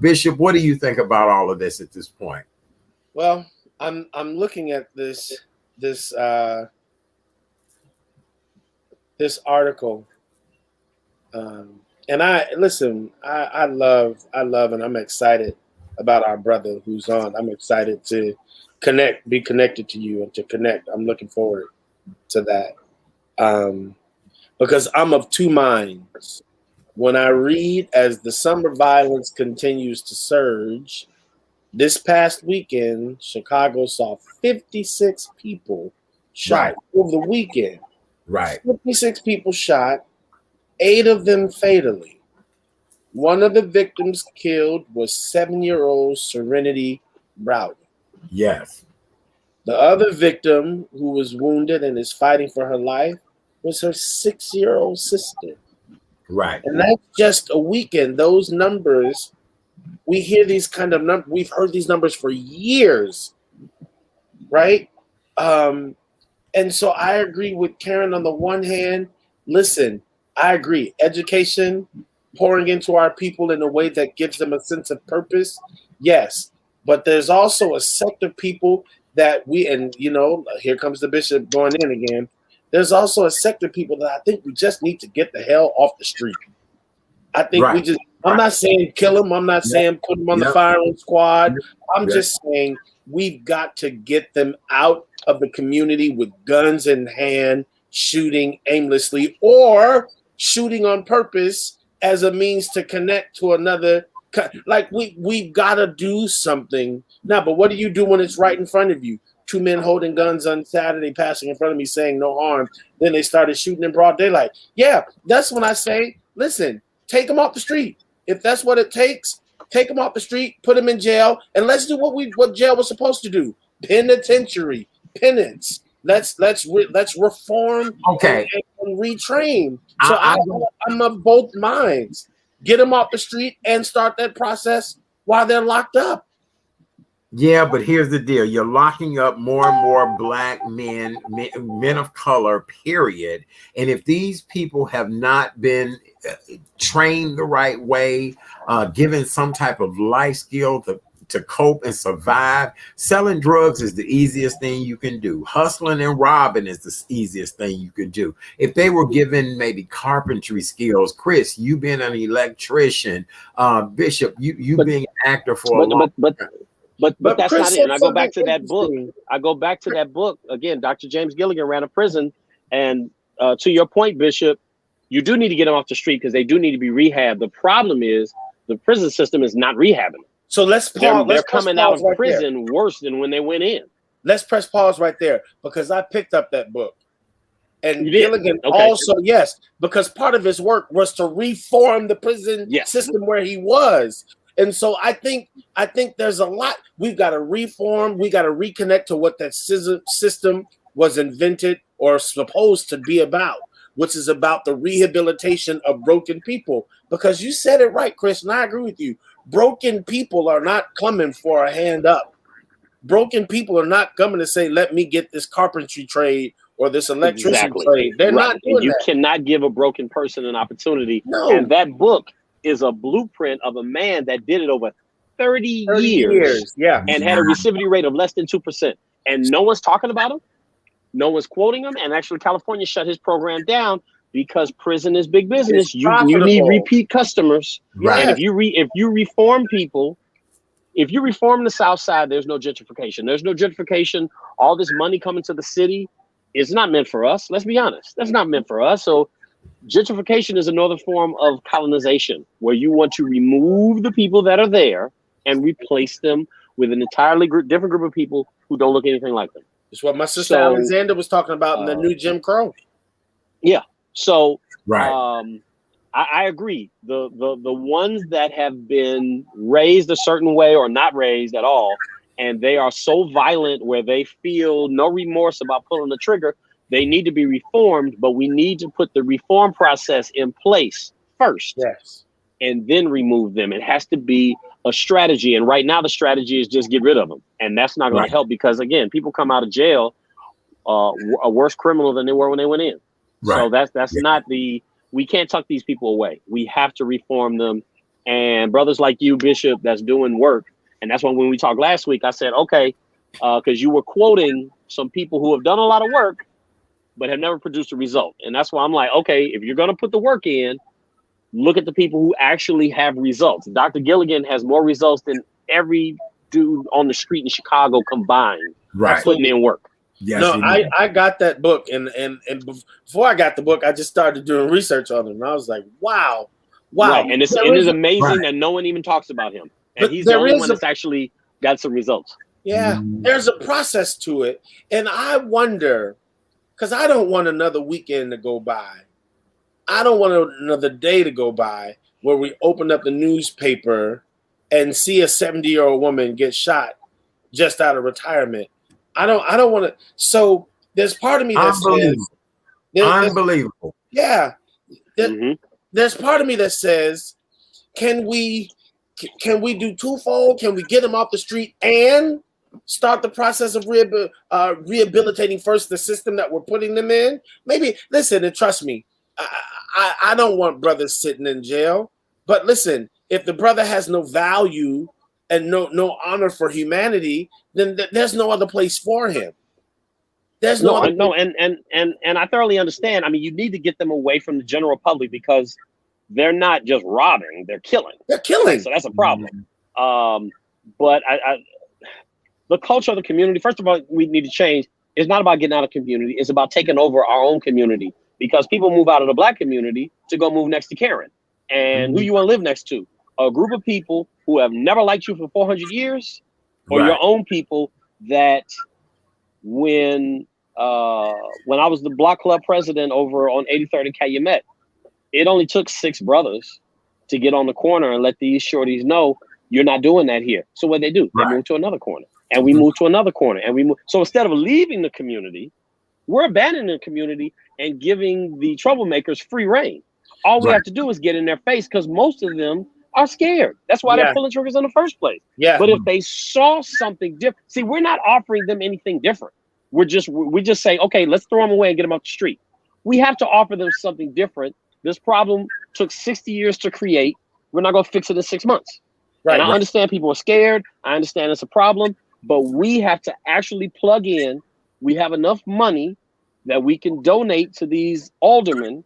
Bishop, what do you think about all of this at this point? Well, I'm looking at this article, and I love, and I'm excited about our brother who's on. I'm excited to be connected to you, and to connect. I'm looking forward to that, because I'm of two minds. When I read, as the summer violence continues to surge, this past weekend, Chicago saw 56 people shot over the weekend. Right. 56 people shot, 8 of them fatally. One of the victims killed was 7-year-old Serenity Browder. Yes. The other victim, who was wounded and is fighting for her life, was her 6-year-old sister. Right. And that's just a weekend. Those numbers, we hear these kind of numbers. We've heard these numbers for years, right? And so I agree with Karen on the one hand. Listen, I agree. Education, pouring into our people in a way that gives them a sense of purpose, yes. But there's also a sect of people that here comes the bishop going in again. There's also a sect of people that I think we just need to get the hell off the street. I think I'm not saying kill them. I'm not saying put them on the firing squad. I'm just saying we've got to get them out of the community with guns in hand, shooting aimlessly or shooting on purpose as a means to connect to another. Like we've got to do something now. But what do you do when it's right in front of you? 2 men holding guns on Saturday, passing in front of me, saying no harm. Then they started shooting in broad daylight. Yeah, that's when I say, listen, take them off the street. If that's what it takes, take them off the street, put them in jail, and let's do what jail was supposed to do: penitentiary, penance. Let's reform. Okay. And retrain. So I'm of both minds. Get them off the street and start that process while they're locked up. Yeah, but here's the deal. You're locking up more and more black men of color, period. And if these people have not been trained the right way, given some type of life skill to cope and survive, selling drugs is the easiest thing you can do. Hustling and robbing is the easiest thing you could do. If they were given maybe carpentry skills, Chris, you being an electrician, Bishop, you being an actor for a long time. But that's not it. And I go back to that book. Again, Dr. James Gilligan ran a prison. And to your point, Bishop, you do need to get them off the street because they do need to be rehabbed. The problem is the prison system is not rehabbing them. So let's pause. They're coming out of prison worse than when they went in. Let's press pause right there because I picked up that book. And Gilligan also, yes, because part of his work was to reform the prison system where he was. And so I think there's a lot we've got to reform. We got to reconnect to what that system was invented or supposed to be about, which is about the rehabilitation of broken people. Because you said it right, Chris, and I agree with you. Broken people are not coming for a hand up. Broken people are not coming to say, let me get this carpentry trade or this electrician trade. They're not doing you cannot give a broken person an opportunity. No. And that book is a blueprint of a man that did it over 30 years. And had a recidivity rate of less than 2%. And no one's talking about him. No one's quoting him. And actually, California shut his program down because prison is big business. You need repeat customers. Right. And if you reform people, if you reform the South Side, there's no gentrification. There's no gentrification. All this money coming to the city is not meant for us. Let's be honest. That's not meant for us. So gentrification is another form of colonization where you want to remove the people that are there and replace them with an entirely different group of people who don't look anything like them. It's what my sister Alexander was talking about in the new Jim Crow. Yeah. So I agree. The ones that have been raised a certain way or not raised at all, and they are so violent where they feel no remorse about pulling the trigger, they need to be reformed. But we need to put the reform process in place first, Yes. and then remove them. It has to be a strategy. And right now, the strategy is just get rid of them, and that's not going to help because again, people come out of jail a worse criminal than they were when they went in. So that's not the. We can't tuck these people away. We have to reform them. And brothers like you, Bishop, that's doing work. And that's why when we talked last week, I said, okay, because you were quoting some people who have done a lot of work, but have never produced a result. And that's why I'm like, okay, if you're going to put the work in, look at the people who actually have results. Dr. Gilligan has more results than every dude on the street in Chicago combined, putting in work. Yes, no, I got that book, and before I got the book, I just started doing research on him, and I was like, wow. Right. And it is amazing that no one even talks about him, and he's the only one that's actually got some results. Yeah, there's a process to it, and I wonder, because I don't want another weekend to go by, I don't want another day to go by where we open up the newspaper and see a 70-year-old woman get shot just out of retirement. I don't want to. So there's part of me that says, unbelievable. Yeah, there's part of me that says, can we do twofold? Can we get them off the street and start the process of rehabilitating first the system that we're putting them in? Maybe listen and trust me. I don't want brothers sitting in jail, but listen, if the brother has no value and no honor for humanity, then there's no other place for him. There's no other place. And I thoroughly understand. I mean, you need to get them away from the general public because they're not just robbing; they're killing. They're killing. So that's a problem. But the culture of the community. First of all, we need to change. It's not about getting out of community. It's about taking over our own community because people move out of the Black community to go move next to Karen. And who you want to live next to? A group of people who have never liked you for 400 years, or your own people that when I was the block club president over on 83rd and Calumet, it only took 6 brothers to get on the corner and let these shorties know you're not doing that here. So what they do? They move to another corner, and we move to another corner, and we move. So instead of leaving the community, we're abandoning the community and giving the troublemakers free reign. All we have to do is get in their face because most of them are scared. That's why they're pulling triggers in the first place. Yeah. But if they saw something different, see, we're not offering them anything different. We just say, okay, let's throw them away and get them off the street. We have to offer them something different. This problem took 60 years to create. We're not going to fix it in 6 months. And I understand people are scared. I understand it's a problem, but we have to actually plug in. We have enough money that we can donate to these aldermen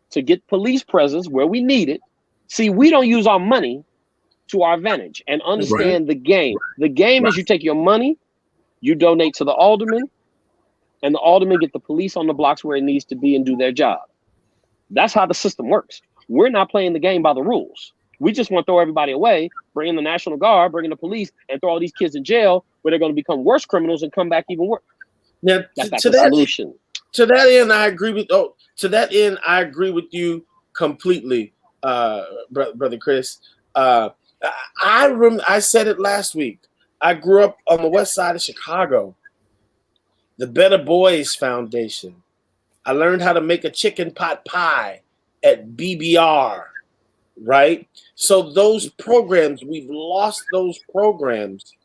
to get police presence where we need it. See, we don't use our money to our advantage and understand the game. The game is you take your money, you donate to the alderman, and the aldermen get the police on the blocks where it needs to be and do their job. That's how the system works. We're not playing the game by the rules. We just want to throw everybody away, bring in the National Guard, bring in the police, and throw all these kids in jail where they're going to become worse criminals and come back even worse. Now, that's not the solution. To that end, I agree with. To that end, I agree with you completely, brother Chris. I said it last week. I grew up on the west side of Chicago. The Better Boys Foundation. I learned how to make a chicken pot pie at BBR. Right? So those programs, we've lost those programs.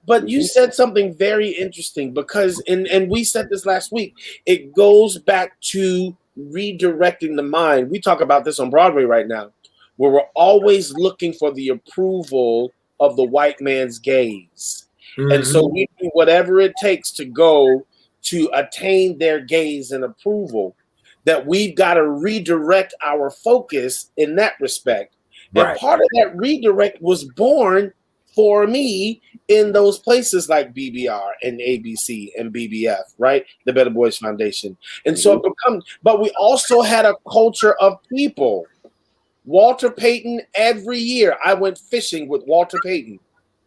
But you said something very interesting because, and we said this last week, it goes back to redirecting the mind. We talk about this on Broadway right now, where we're always looking for the approval of the white man's gaze. And so we do whatever it takes to go to attain their gaze and approval, that we've got to redirect our focus in that respect. And part of that redirect was born for me in those places like BBR and ABC and BBF, right? The Better Boys Foundation. And so but we also had a culture of people. Walter Payton, every year I went fishing with Walter Payton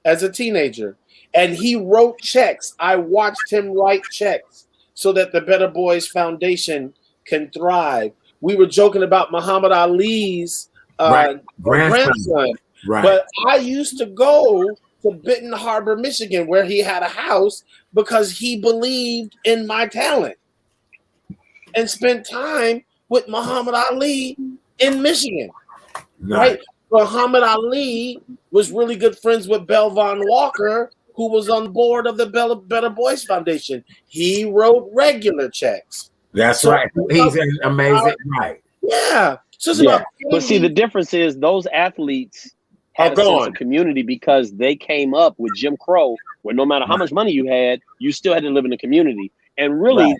as a teenager, and he wrote checks. I watched him write checks so that the Better Boys Foundation can thrive. we were joking about Muhammad Ali's grandson. Right. But I used to go to Benton Harbor, Michigan, where he had a house because he believed in my talent, and spent time with Muhammad Ali in Michigan. Nice. Right? Muhammad Ali was really good friends with Belvon Walker, who was on board of the Better Boys Foundation. He wrote regular checks. That's right. He's amazing. Right. Yeah. So it's about but see, the difference is those athletes had a sense of community because they came up with Jim Crow, where no matter how much money you had, you still had to live in the community. And really,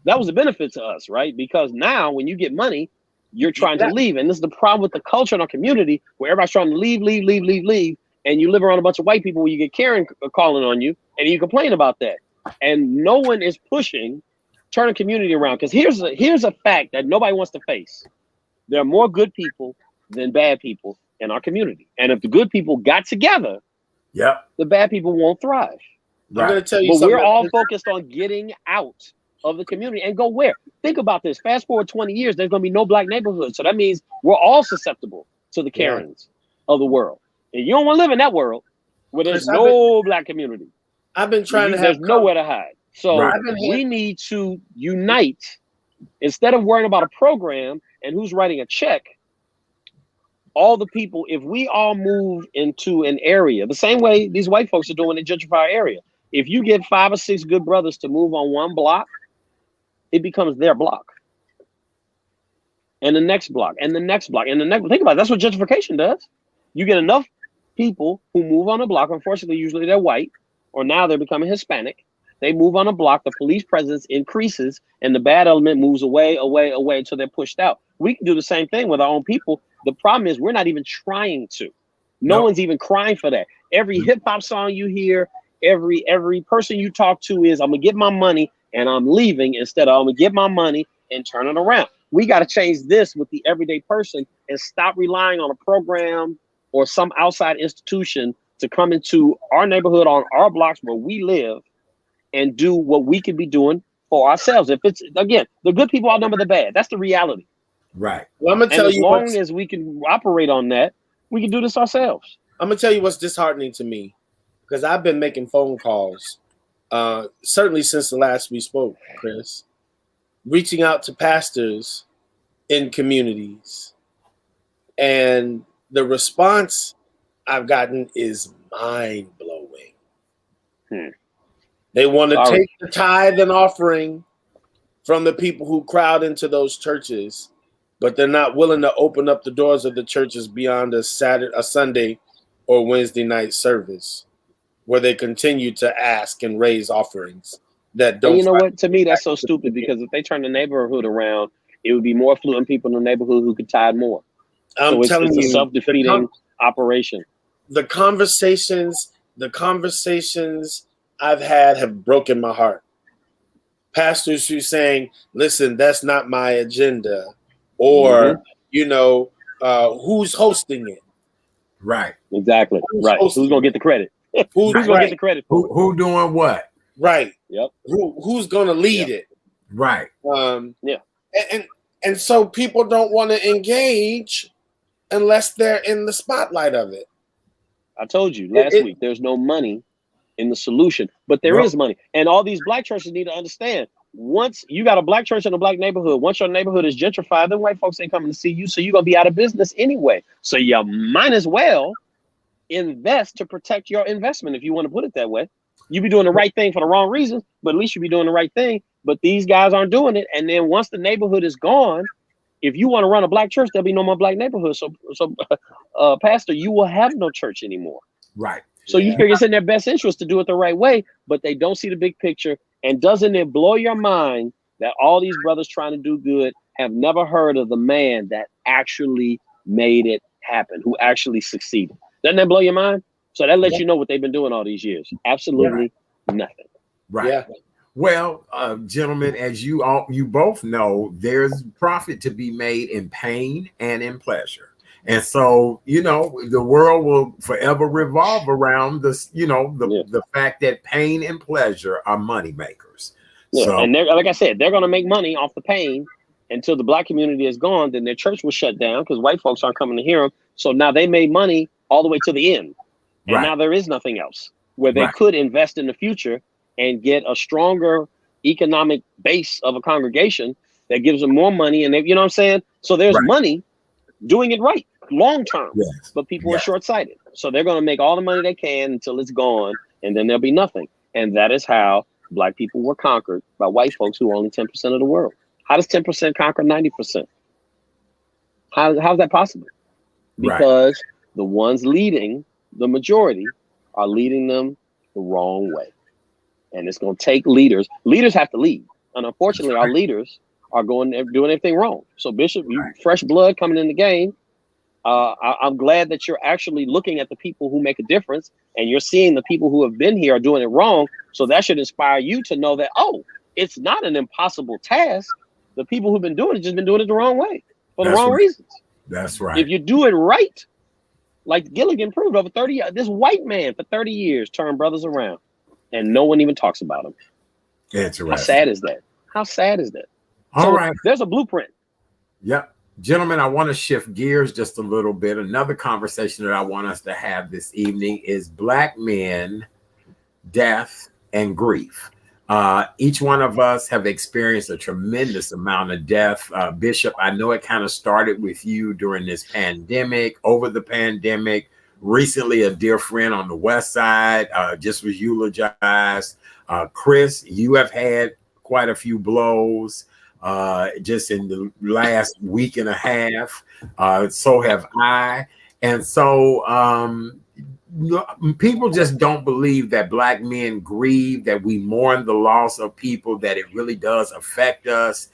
that was a benefit to us, right? Because now when you get money, you're trying to leave. And this is the problem with the culture in our community, where everybody's trying to leave. And you live around a bunch of white people where you get Karen calling on you and you complain about that. And no one is pushing turn a community around. Because here's a fact that nobody wants to face. There are more good people than bad people in our community. And if the good people got together, the bad people won't thrive. Right. I'm going to tell you something. We're all focused on getting out of the community and go where? Think about this. Fast forward 20 years, there's going to be no black neighborhoods. So that means we're all susceptible to the Karens of the world. And you don't want to live in that world where there's no black community. I've been trying to have there's nowhere to hide. So we need to unite instead of worrying about a program and who's writing a check. All the people, if we all move into an area, the same way these white folks are doing in gentrified area, if you get 5 or 6 good brothers to move on one block, it becomes their block. And the next block, and the next block, and the next. Think about it. That's what gentrification does. You get enough people who move on a block. Unfortunately, usually they're white, or now they're becoming Hispanic. They move on a block, the police presence increases, and the bad element moves away until they're pushed out. We can do the same thing with our own people. The problem is we're not even trying to. No one's even crying for that. Every hip hop song you hear, every person you talk to is, I'm gonna get my money and I'm leaving, instead of I'm gonna get my money and turn it around. We got to change this with the everyday person and stop relying on a program or some outside institution to come into our neighborhood on our blocks where we live and do what we could be doing for ourselves. If it's, again, the good people outnumber the bad. That's the reality. Right. Well, I'm gonna tell you, as long as we can operate on that, we can do this ourselves. I'm gonna tell you what's disheartening to me, because I've been making phone calls, certainly since the last we spoke, Chris, reaching out to pastors in communities, and the response I've gotten is mind blowing. They want to take the tithe and offering from the people who crowd into those churches, but they're not willing to open up the doors of the churches beyond a Sunday or Wednesday night service, where they continue to ask and raise offerings that don't. And you know what? To me, that's so stupid, because if they turn the neighborhood around, it would be more affluent people in the neighborhood who could tithe more. I'm telling you, it's a self-defeating operation. The conversations I've had have broken my heart. Pastors who saying, "Listen, that's not my agenda," or who's hosting it? Right. Exactly. Who's gonna get the credit? Who's gonna get the credit? Who doing what? Right. Yep. Who's gonna lead it? Right. And so people don't want to engage unless they're in the spotlight of it. I told you last week, there's no money in the solution, but there is money. And all these black churches need to understand, once you got a black church in a black neighborhood, once your neighborhood is gentrified, then white folks ain't coming to see you. So you're going to be out of business anyway. So you might as well invest to protect your investment, if you want to put it that way. You be doing the right thing for the wrong reasons, but at least you be doing the right thing. But these guys aren't doing it. And then once the neighborhood is gone, if you want to run a black church, there'll be no more black neighborhood. So Pastor, you will have no church anymore. Right. So you figure it's in their best interest to do it the right way, but they don't see the big picture. And doesn't it blow your mind that all these brothers trying to do good have never heard of the man that actually made it happen, who actually succeeded? Doesn't that blow your mind? So that lets you know what they've been doing all these years. Absolutely nothing. Right. Yeah. Well, gentlemen, as you both know, there's profit to be made in pain and in pleasure. And so, the world will forever revolve around this, the fact that pain and pleasure are money makers. Yeah. So, and they're, like I said, they're going to make money off the pain until the black community is gone, then their church was shut down because white folks aren't coming to hear them. So now they made money all the way to the end. And now there is nothing else where they could invest in the future and get a stronger economic base of a congregation that gives them more money. And they, you know what I'm saying? So there's money doing it right long term, but people are short-sighted. So they're going to make all the money they can until it's gone, and then there'll be nothing. And that is how black people were conquered by white folks who are only 10% of the world. How does 10% conquer 90%? How's that possible? Because the ones leading the majority are leading them the wrong way. And it's going to take leaders. Leaders have to lead. And unfortunately, our leaders are doing everything wrong. So Bishop, you fresh blood coming in the game. I'm glad that you're actually looking at the people who make a difference, and you're seeing the people who have been here are doing it wrong. So that should inspire you to know that, oh, it's not an impossible task. The people who've been doing it just been doing it the wrong way for the wrong reasons. That's right. If you do it right, like Gilligan proved over 30 years, this white man for 30 years turned brothers around, and no one even talks about him. Interesting. How sad is that? How sad is that? All right. There's a blueprint. Yep. Gentlemen, I want to shift gears just a little bit. Another conversation that I want us to have this evening is Black men, death, and grief. Each one of us have experienced a tremendous amount of death. Bishop, I know it kind of started with you during this pandemic, over the pandemic. Recently, a dear friend on the West Side just was eulogized. Chris, you have had quite a few blows just in the last week and a half. So have I. And so people just don't believe that Black men grieve, that we mourn the loss of people, that it really does affect us.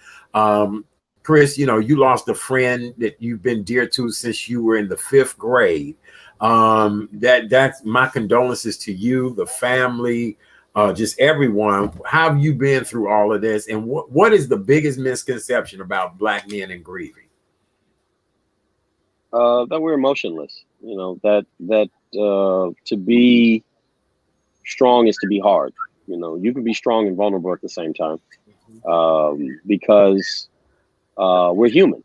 Chris, you know, you lost a friend that you've been dear to since you were in the 5th grade. That's my condolences to you, the family, just everyone. How have you been through all of this? And what is the biggest misconception about Black men and grieving? That we're emotionless. You know, that to be strong is to be hard. You know, you can be strong and vulnerable at the same time, because we're human.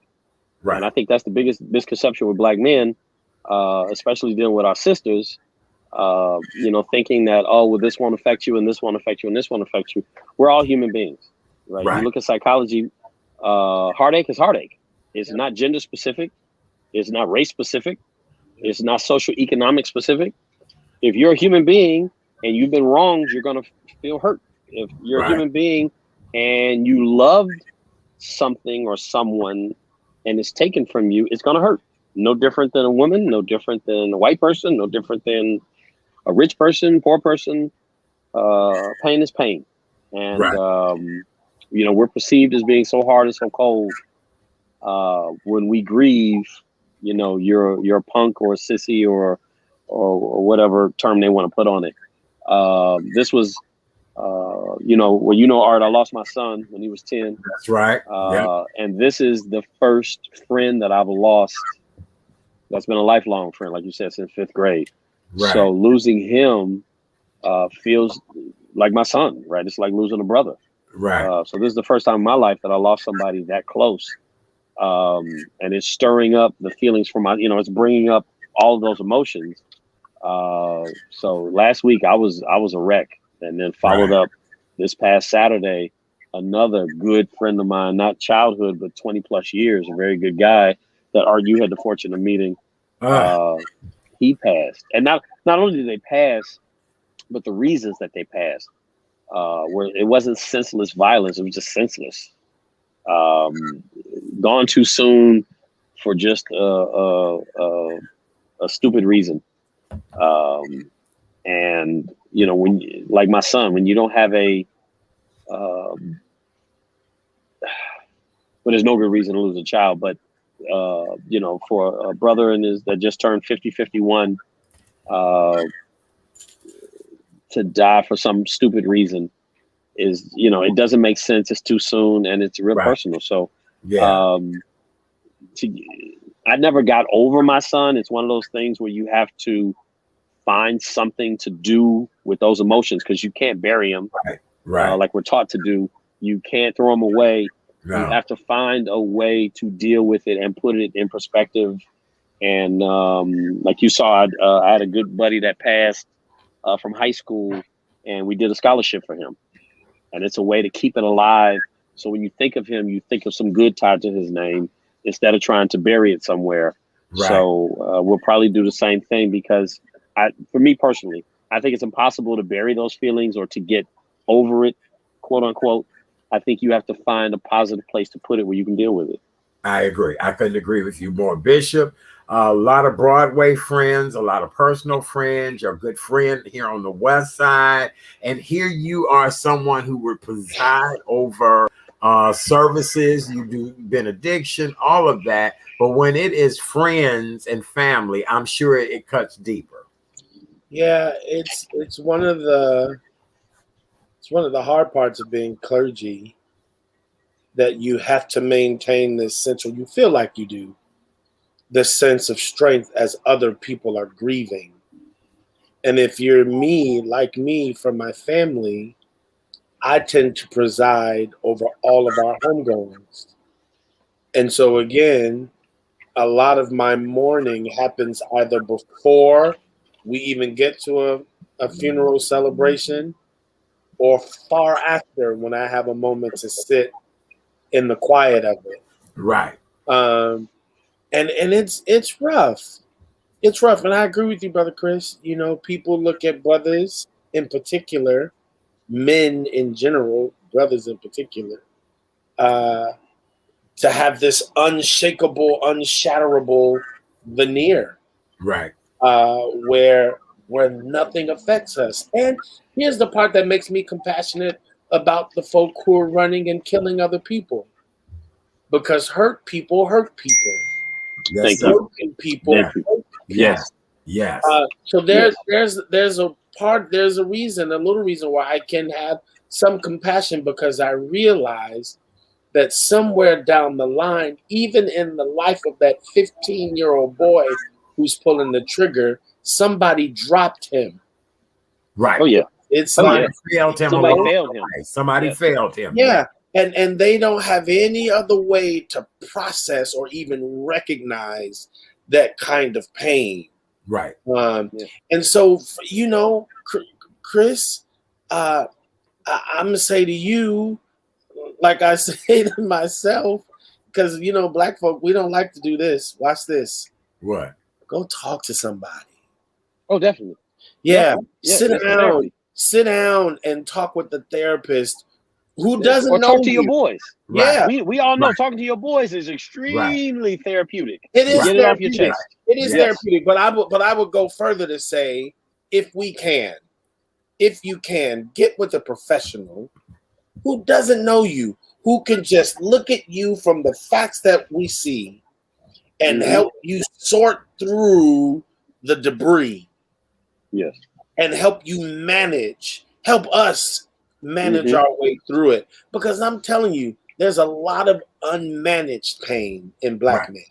Right. And I think that's the biggest misconception with Black men, especially dealing with our sisters. You know, thinking that, oh, well, this won't affect you and this won't affect you and this won't affect you. We're all human beings, right? You look at psychology, heartache is heartache. It's not gender specific. It's not race specific. It's not social economic specific. If you're a human being and you've been wronged, you're going to feel hurt. If you're a human being and you loved something or someone and it's taken from you, it's going to hurt. No different than a woman, no different than a white person, no different than a rich person, poor person. Pain is pain. And, you know, we're perceived as being so hard and so cold. When we grieve, you know, you're a punk or a sissy or whatever term they want to put on it. This was, you know, well, you know, Art, I lost my son when he was 10. That's right. And this is the first friend that I've lost that's been a lifelong friend, like you said, since 5th grade. So losing him feels like my son, right? It's like losing a brother. So this is the first time in my life that I lost somebody that close. And it's stirring up the feelings for my, you know, it's bringing up all of those emotions. So last week I was a wreck, and then followed up this past Saturday, another good friend of mine, not childhood, but 20 plus years, a very good guy that Art, you had the fortune of meeting. He passed. And not only did they pass, but the reasons that they passed, where it wasn't senseless violence, it was just senseless. Gone too soon for just a stupid reason. And you know, when, like my son, when you don't have a well, there's no good reason to lose a child, but you know, for a brother that just turned 50, 51, to die for some stupid reason is, you know, it doesn't make sense. It's too soon, and it's real personal. So, I never got over my son. It's one of those things where you have to find something to do with those emotions, because you can't bury them like we're taught to do. You can't throw them away. No. You have to find a way to deal with it and put it in perspective. And like you saw, I had a good buddy that passed from high school, and we did a scholarship for him. And it's a way to keep it alive. So when you think of him, you think of some good tied to his name instead of trying to bury it somewhere. Right. So we'll probably do the same thing, because for me personally, I think it's impossible to bury those feelings or to get over it, quote unquote. I think you have to find a positive place to put it where you can deal with it. I agree. I couldn't agree with you more. Bishop, a lot of Broadway friends, a lot of personal friends, your good friend here on the West Side. And here you are, someone who would preside over services, you do benediction, all of that. But when it is friends and family, I'm sure it cuts deeper. Yeah, it's one of the hard parts of being clergy, that you have to maintain this sense, or you feel like you do, this sense of strength as other people are grieving. And if you're like me, from my family, I tend to preside over all of our homegoings. And so again, a lot of my mourning happens either before we even get to a funeral celebration, or far after, when I have a moment to sit in the quiet of it. Right. And it's rough. It's rough. And I agree with you, Brother Chris. You know, people look at brothers in particular, men in general, brothers in particular, to have this unshakable, unshatterable veneer. Right. Where nothing affects us. And here's the part that makes me compassionate about the folk who are running and killing other people. Because hurt people hurt people. Yes, Broken people hurt people. Yes. Yes. So there's a reason, a little reason why I can have some compassion, because I realize that somewhere down the line, even in the life of that 15-year-old boy who's pulling the trigger, somebody dropped him. Right. Oh yeah. It's somebody failed him. Somebody failed him. Yeah. And they don't have any other way to process or even recognize that kind of pain. Right. And so, you know, Chris, I'm going to say to you, like I say to myself, because, you know, Black folk, we don't like to do this. Watch this. What? Go talk to somebody. Oh, definitely. Yeah. Sit down and talk with the therapist who doesn't know talk to your boys. Yeah. We all know talking to your boys is extremely therapeutic. It is Get it off your chest. It is therapeutic, but I would go further to say, if you can, get with a professional who doesn't know you, who can just look at you from the facts that we see and help you sort through the debris. Yes. And help us manage our way through it. Because I'm telling you, there's a lot of unmanaged pain in Black men.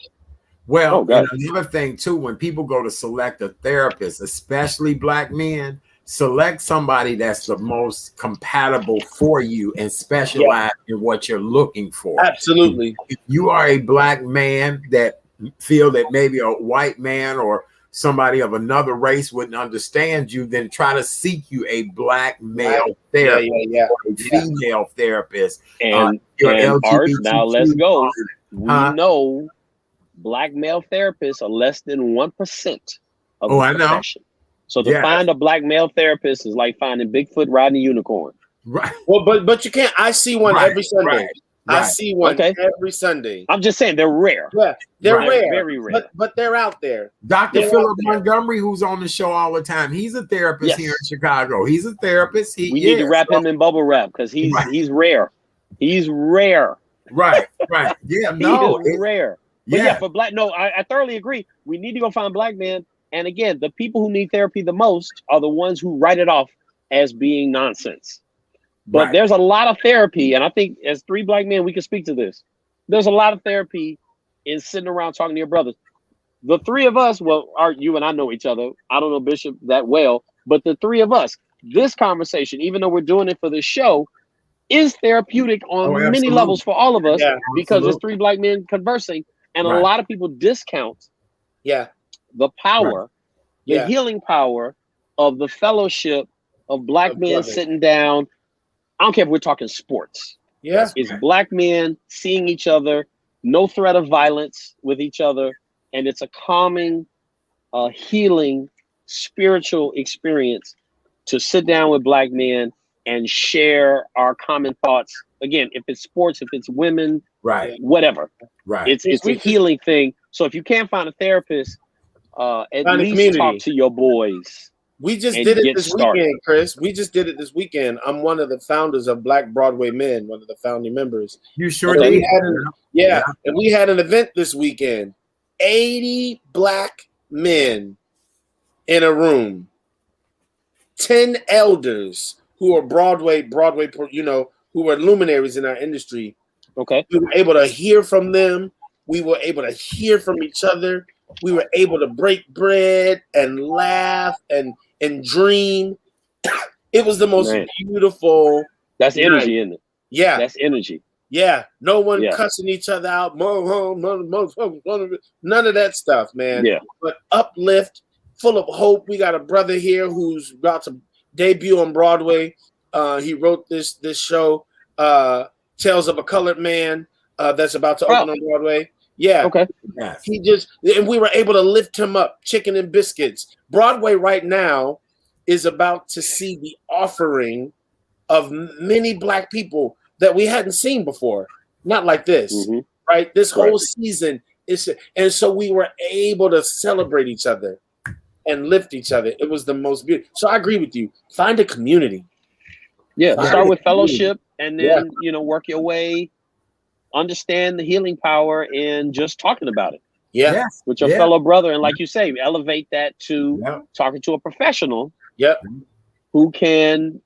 Well, and another thing too, when people go to select a therapist, especially Black men, select somebody that's the most compatible for you and specialize in what you're looking for. Absolutely. If you are a Black man that feel that maybe a white man or somebody of another race wouldn't understand you, then try to seek you a Black male therapist or a female therapist. And Art, now let's go. We know Black male therapists are less than 1% of the profession. So to find a Black male therapist is like finding Bigfoot riding a unicorn. Right. Well, but you can't. I see one every Sunday. I see one every Sunday. I'm just saying they're rare. Yeah, they're rare. Very rare. But they're out there. Dr. Philip Montgomery, who's on the show all the time, he's a therapist here in Chicago. He's a therapist. We need to wrap him in bubble wrap because he's rare. He's rare. Right. Yeah, no. He's rare. But for Black, I thoroughly agree. We need to go find Black men. And again, the people who need therapy the most are the ones who write it off as being nonsense. But there's a lot of therapy, and I think as 3 Black men, we can speak to this. There's a lot of therapy in sitting around talking to your brothers. The 3 of us, you and I know each other. I don't know Bishop that well, but the 3 of us, this conversation, even though we're doing it for the show, is therapeutic on many absolutely. levels for all of us because absolutely. it's three black men conversing, and a lot of people discount the power, the healing power of the fellowship of black men sitting down. I don't care if we're talking sports. It's black men seeing each other, no threat of violence with each other, and it's a calming, healing, spiritual experience to sit down with black men and share our common thoughts. Again, if it's sports, if it's women, whatever. It's a healing thing. So if you can't find a therapist, at least talk to your boys. We just did it this weekend, Chris. We just did it this weekend. I'm one of the founders of Black Broadway Men, one of the founding members. You sure did. And we had an event this weekend. 80 black men in a room. 10 elders who are Broadway, who are luminaries in our industry. Okay. We were able to hear from them. We were able to hear from each other. We were able to break bread and laugh and dream. It was the most beautiful. That's energy, isn't it? Yeah. That's energy. Yeah. No one cussing each other out. None of that stuff, man. Yeah. But uplift, full of hope. We got a brother here who's about to debut on Broadway. He wrote this show, Tales of a Colored Man, that's about to open on Broadway. Yeah. Okay. Yes. And we were able to lift him up, chicken and biscuits. Broadway right now is about to see the offering of many black people that we hadn't seen before. Not like this, right? This whole season and so we were able to celebrate each other and lift each other. It was the most beautiful. So I agree with you. Find a community. Yeah. Start with fellowship and then, work your way. Understand the healing power in just talking about it. With your fellow brother. And like you say, elevate that to talking to a professional who can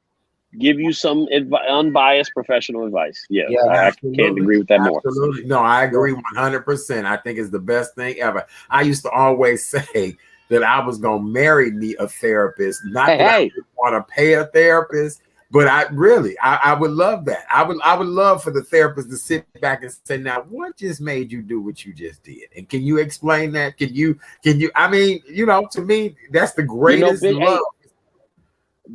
give you some unbiased professional advice. I can't agree with that more. Absolutely. No, I agree 100%. I think it's the best thing ever. I used to always say that I was going to marry me a therapist, not that I want to pay a therapist. But I would love that. I would love for the therapist to sit back and say, now, what just made you do what you just did? And can you explain that? Can you, I mean, to me, that's the greatest love.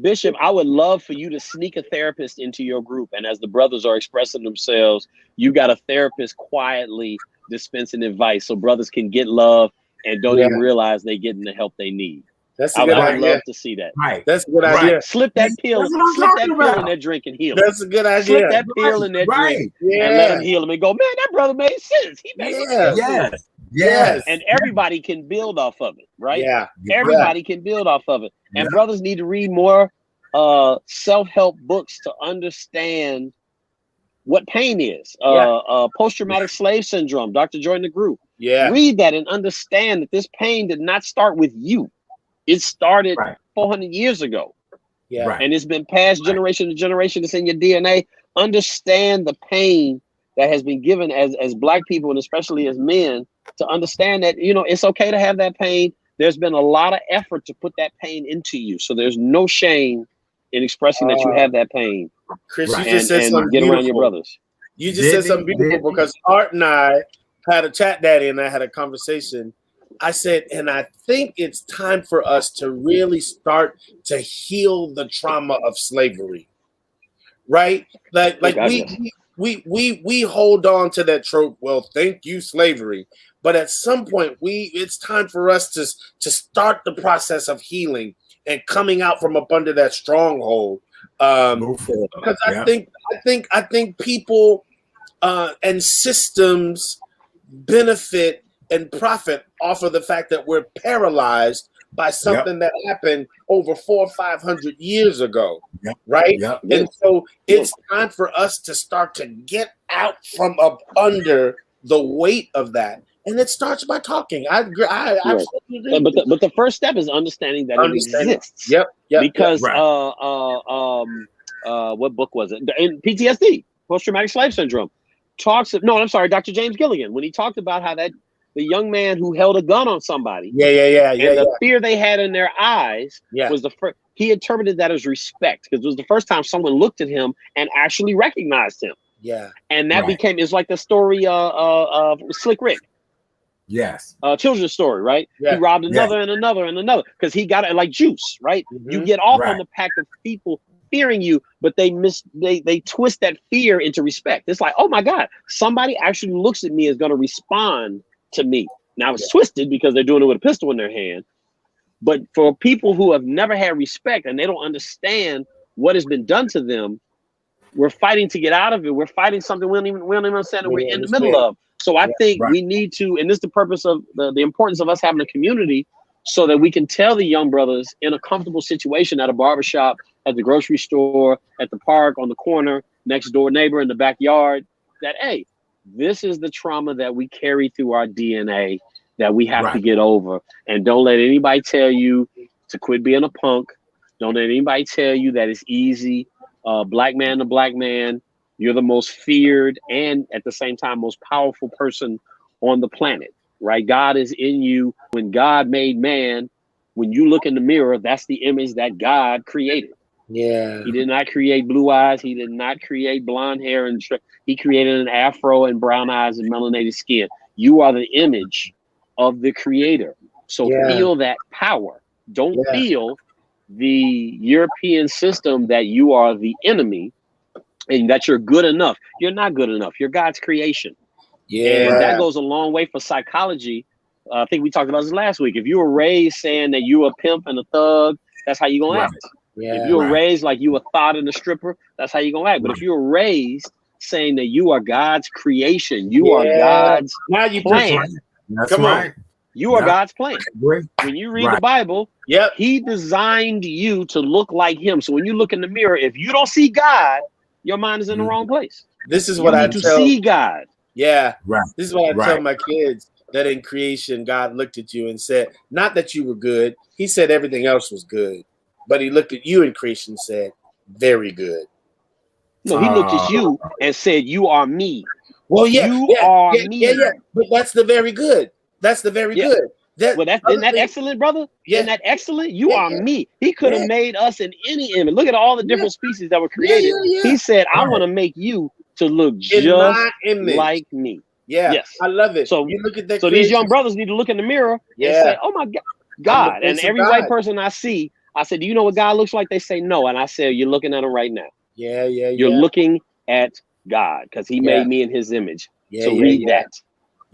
Bishop, I would love for you to sneak a therapist into your group. And as the brothers are expressing themselves, you got a therapist quietly dispensing advice so brothers can get love and don't even realize they're getting the help they need. That's a good idea. I'd love to see that. Right. That's a good idea. Slip that pill in their drink and heal. That's a good idea. Slip that pill in their drink and let them heal them and go, man, that brother made sense. He made sense. Yes. And everybody can build off of it, right? Yeah. Everybody can build off of it. And brothers need to read more self-help books to understand what pain is. Post-traumatic slave syndrome, Dr. Jordan DeGroot. Yeah. Read that and understand that this pain did not start with you. It started 400 years ago. Yeah. And it's been passed generation to generation. It's in your DNA. Understand the pain that has been given as black people and especially as men to understand that, it's okay to have that pain. There's been a lot of effort to put that pain into you. So there's no shame in expressing that you have that pain. Chris, you just said something get beautiful. Around your brothers. You just said something beautiful because Art and I had a chat, Daddy, and I had a conversation. I said, and I think it's time for us to really start to heal the trauma of slavery, right? Like we hold on to that trope. Well, thank you, slavery. But at some point, it's time for us to start the process of healing and coming out from up under that stronghold. Because I think people and systems benefit and profit off of the fact that we're paralyzed by something that happened over 400 or 500 years ago, right? And so it's time for us to start to get out from up under the weight of that. And it starts by talking. I agree. I absolutely agree. But the first step is understanding that it exists. Because what book was it? In PTSD, post-traumatic slave syndrome, Dr. James Gilligan, when he talked about how that the young man who held a gun on somebody, the fear they had in their eyes was the first. he interpreted that as respect because it was the first time someone looked at him and actually recognized him. Yeah. And that became, it's like the story of Slick Rick. Yes. Children's story, right? Yeah. He robbed another and another and another because he got it like juice, right? You get off on the pack of people fearing you, but they twist that fear into respect. It's like, oh my God, somebody actually looks at me is going to respond to me. Now it's twisted because they're doing it with a pistol in their hand. But for people who have never had respect and they don't understand what has been done to them, we're fighting to get out of it. We're fighting something we don't even understand that we're in the middle of. So I think we need to, and this is the purpose of the importance of us having a community so that we can tell the young brothers in a comfortable situation at a barbershop, at the grocery store, at the park, on the corner, next door neighbor in the backyard, that, hey, this is the trauma that we carry through our DNA that we have to get over. And don't let anybody tell you to quit being a punk. Don't let anybody tell you that it's easy. Black man to black man, you're the most feared and at the same time most powerful person on the planet, right? God is in you. When God made man, when you look in the mirror, that's the image that God created. Yeah. He did not create blue eyes. He did not create blonde hair. And he created an afro and brown eyes and melanated skin. You are the image of the creator. So feel that power. Don't feel the European system that you are the enemy and that you're good enough. You're not good enough. You're God's creation. Yeah. And that goes a long way for psychology. I think we talked about this last week. If you were raised saying that you a pimp and a thug, that's how you're going to act. Yeah. If you were raised like you a thought and a stripper, that's how you're going to act. But if you were raised saying that you are God's creation, you are God's plan. That's right. You are God's plan. When you read the Bible, he designed you to look like him. So when you look in the mirror, if you don't see God, your mind is in the wrong place. This is what I tell. See God. Yeah. Right. This is what I tell my kids, that in creation, God looked at you and said, not that you were good. He said everything else was good. But he looked at you in creation and said, very good. No, he looked at you and said, you are me. Well, you are me. Yeah. But that's the very good. That's the very good. Isn't that excellent, brother? Yeah. Isn't that excellent? You are me. He could have made us in any image. Look at all the different species that were created. He said, I want to make you to look just like me. Yeah. Yes. I love it. So you look at that. So these young brothers need to look in the mirror and say, oh my God. And every white person I see, I said, do you know what God looks like? They say no. And I said, you're looking at him right now. Yeah. You're looking at God because he made me in his image. So read that.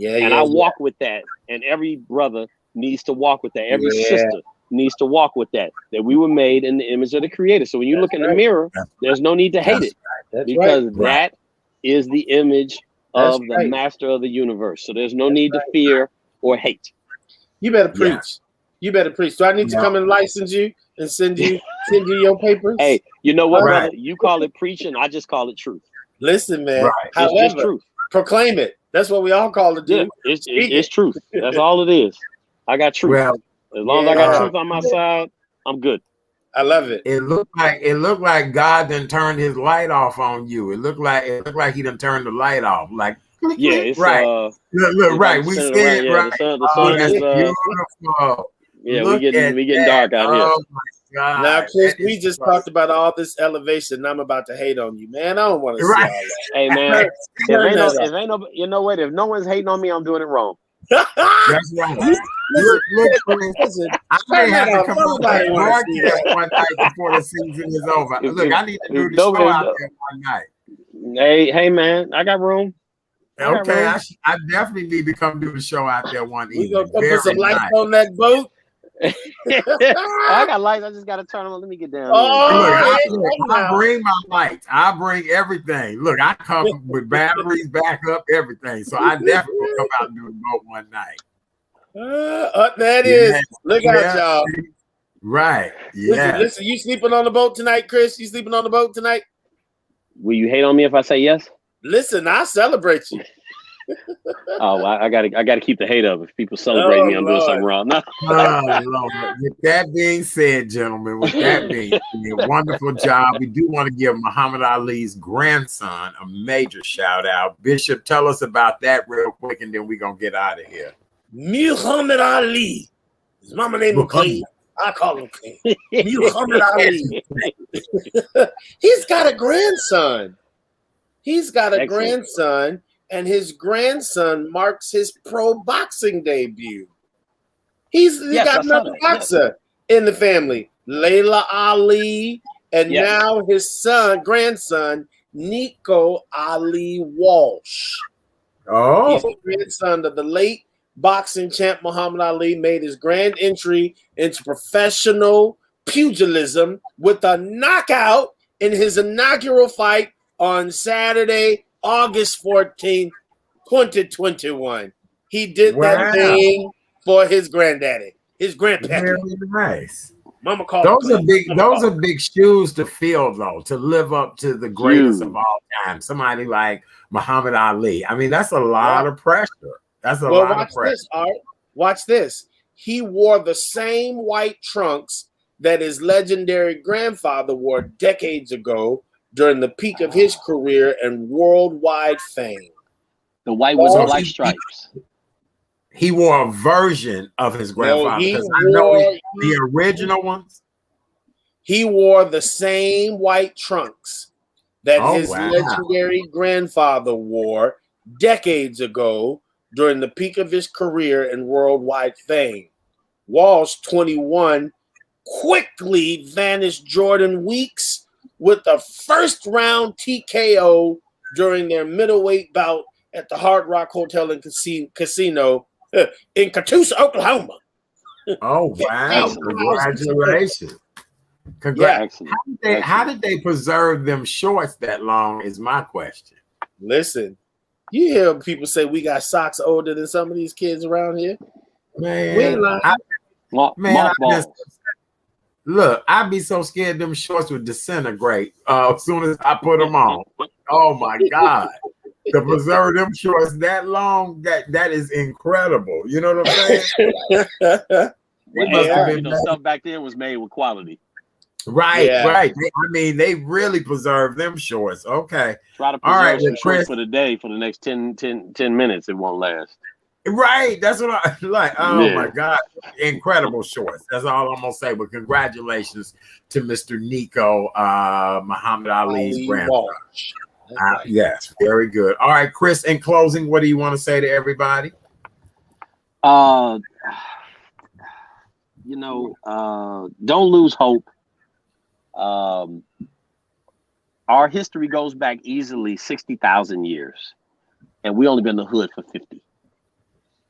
I walk with that, and every brother needs to walk with that. Every sister needs to walk with that we were made in the image of the creator. So when you look in the mirror, there's no need to hate it because that is the image of the master of the universe. So there's no need to fear or hate. You better preach. You better preach. Do I need to come and license you and send you your papers? Hey, you know what, brother? You call it preaching. I just call it truth. Listen, man. It's just truth. Proclaim it. That's what we all call it, dude. Yeah, it's truth. That's all it is. I got truth. Well, as long as I got truth on my side, I'm good. I love it. It looked like God done turned his light off on you. It looked like he done turned the light off. Like it's look right. We said right. The sun is beautiful. Yeah, we getting dark out here. Oh my God. Now, Chris, we just talked about all this elevation. And I'm about to hate on you, man. I don't want to see all that. Hey, man, if ain't no, you know what? If no one's hating on me, I'm doing it wrong. That's right. Look, I may have to come on that broadcast one night before the season is over. Look, I need to do the show out there one night. Hey, man, I got room. Okay, I definitely need to come do the show out there one evening. We gonna put some lights on that boat. I got lights. I just got to turn them on. Let me get down. I bring my lights. I bring everything. Look, I come with batteries, backup, everything. So I definitely will come out and do the boat one night. That is. Look out, y'all. Right. Yeah. Listen, you sleeping on the boat tonight, Chris? You sleeping on the boat tonight? Will you hate on me if I say yes? Listen, I celebrate you. Well, I gotta keep the hate up. If people celebrate me, I'm doing something wrong. No. With that being said, gentlemen, wonderful job. We do want to give Muhammad Ali's grandson a major shout out. Bishop, tell us about that real quick, and then we're gonna get out of here. Muhammad Ali. His mama name McLean. I call him King. Muhammad Ali. He's got a grandson. And his grandson marks his pro boxing debut. He's got another boxer in the family, Layla Ali, and now his grandson, Nico Ali Walsh. Oh, he's the grandson of the late boxing champ Muhammad Ali. Made his grand entry into professional pugilism with a knockout in his inaugural fight on Saturday, August 14th, 2021. He did that thing for his granddaddy, his grandpappy. Very nice. Mama called those are big shoes to fill, though, to live up to the greatest of all time. Somebody like Muhammad Ali. I mean, that's a lot of pressure. That's a lot of pressure. This, Art. Watch this. He wore the same white trunks that his legendary grandfather wore decades ago during the peak of his career and worldwide fame. The white with the black stripes. He wore a version of his grandfather, because I know the original ones. He wore the same white trunks that his legendary grandfather wore decades ago during the peak of his career and worldwide fame. Walsh, 21, quickly vanished Jordan Weeks with a first-round TKO during their middleweight bout at the Hard Rock Hotel and Casino in Catoosa, Oklahoma. Oh, wow. Congratulations. Congrats. How did they preserve them shorts that long is my question. Listen, you hear people say we got socks older than some of these kids around here? Man, look, I'd be so scared them shorts would disintegrate as soon as I put them on. Oh, my God. To preserve them shorts that long, that is incredible. You know what I'm saying? Stuff back then was made with quality. Right. I mean, they really preserved them shorts. Okay. Try to preserve some shorts for the day, for the next 10 minutes. It won't last. Right. That's what I like. Oh, my God. Incredible shorts. That's all I'm going to say. But congratulations to Mr. Nico, Muhammad Ali's grandson. Yes, very good. All right, Chris, in closing, what do you want to say to everybody? Don't lose hope. Our history goes back easily 60,000 years, and we only been in the hood for 50.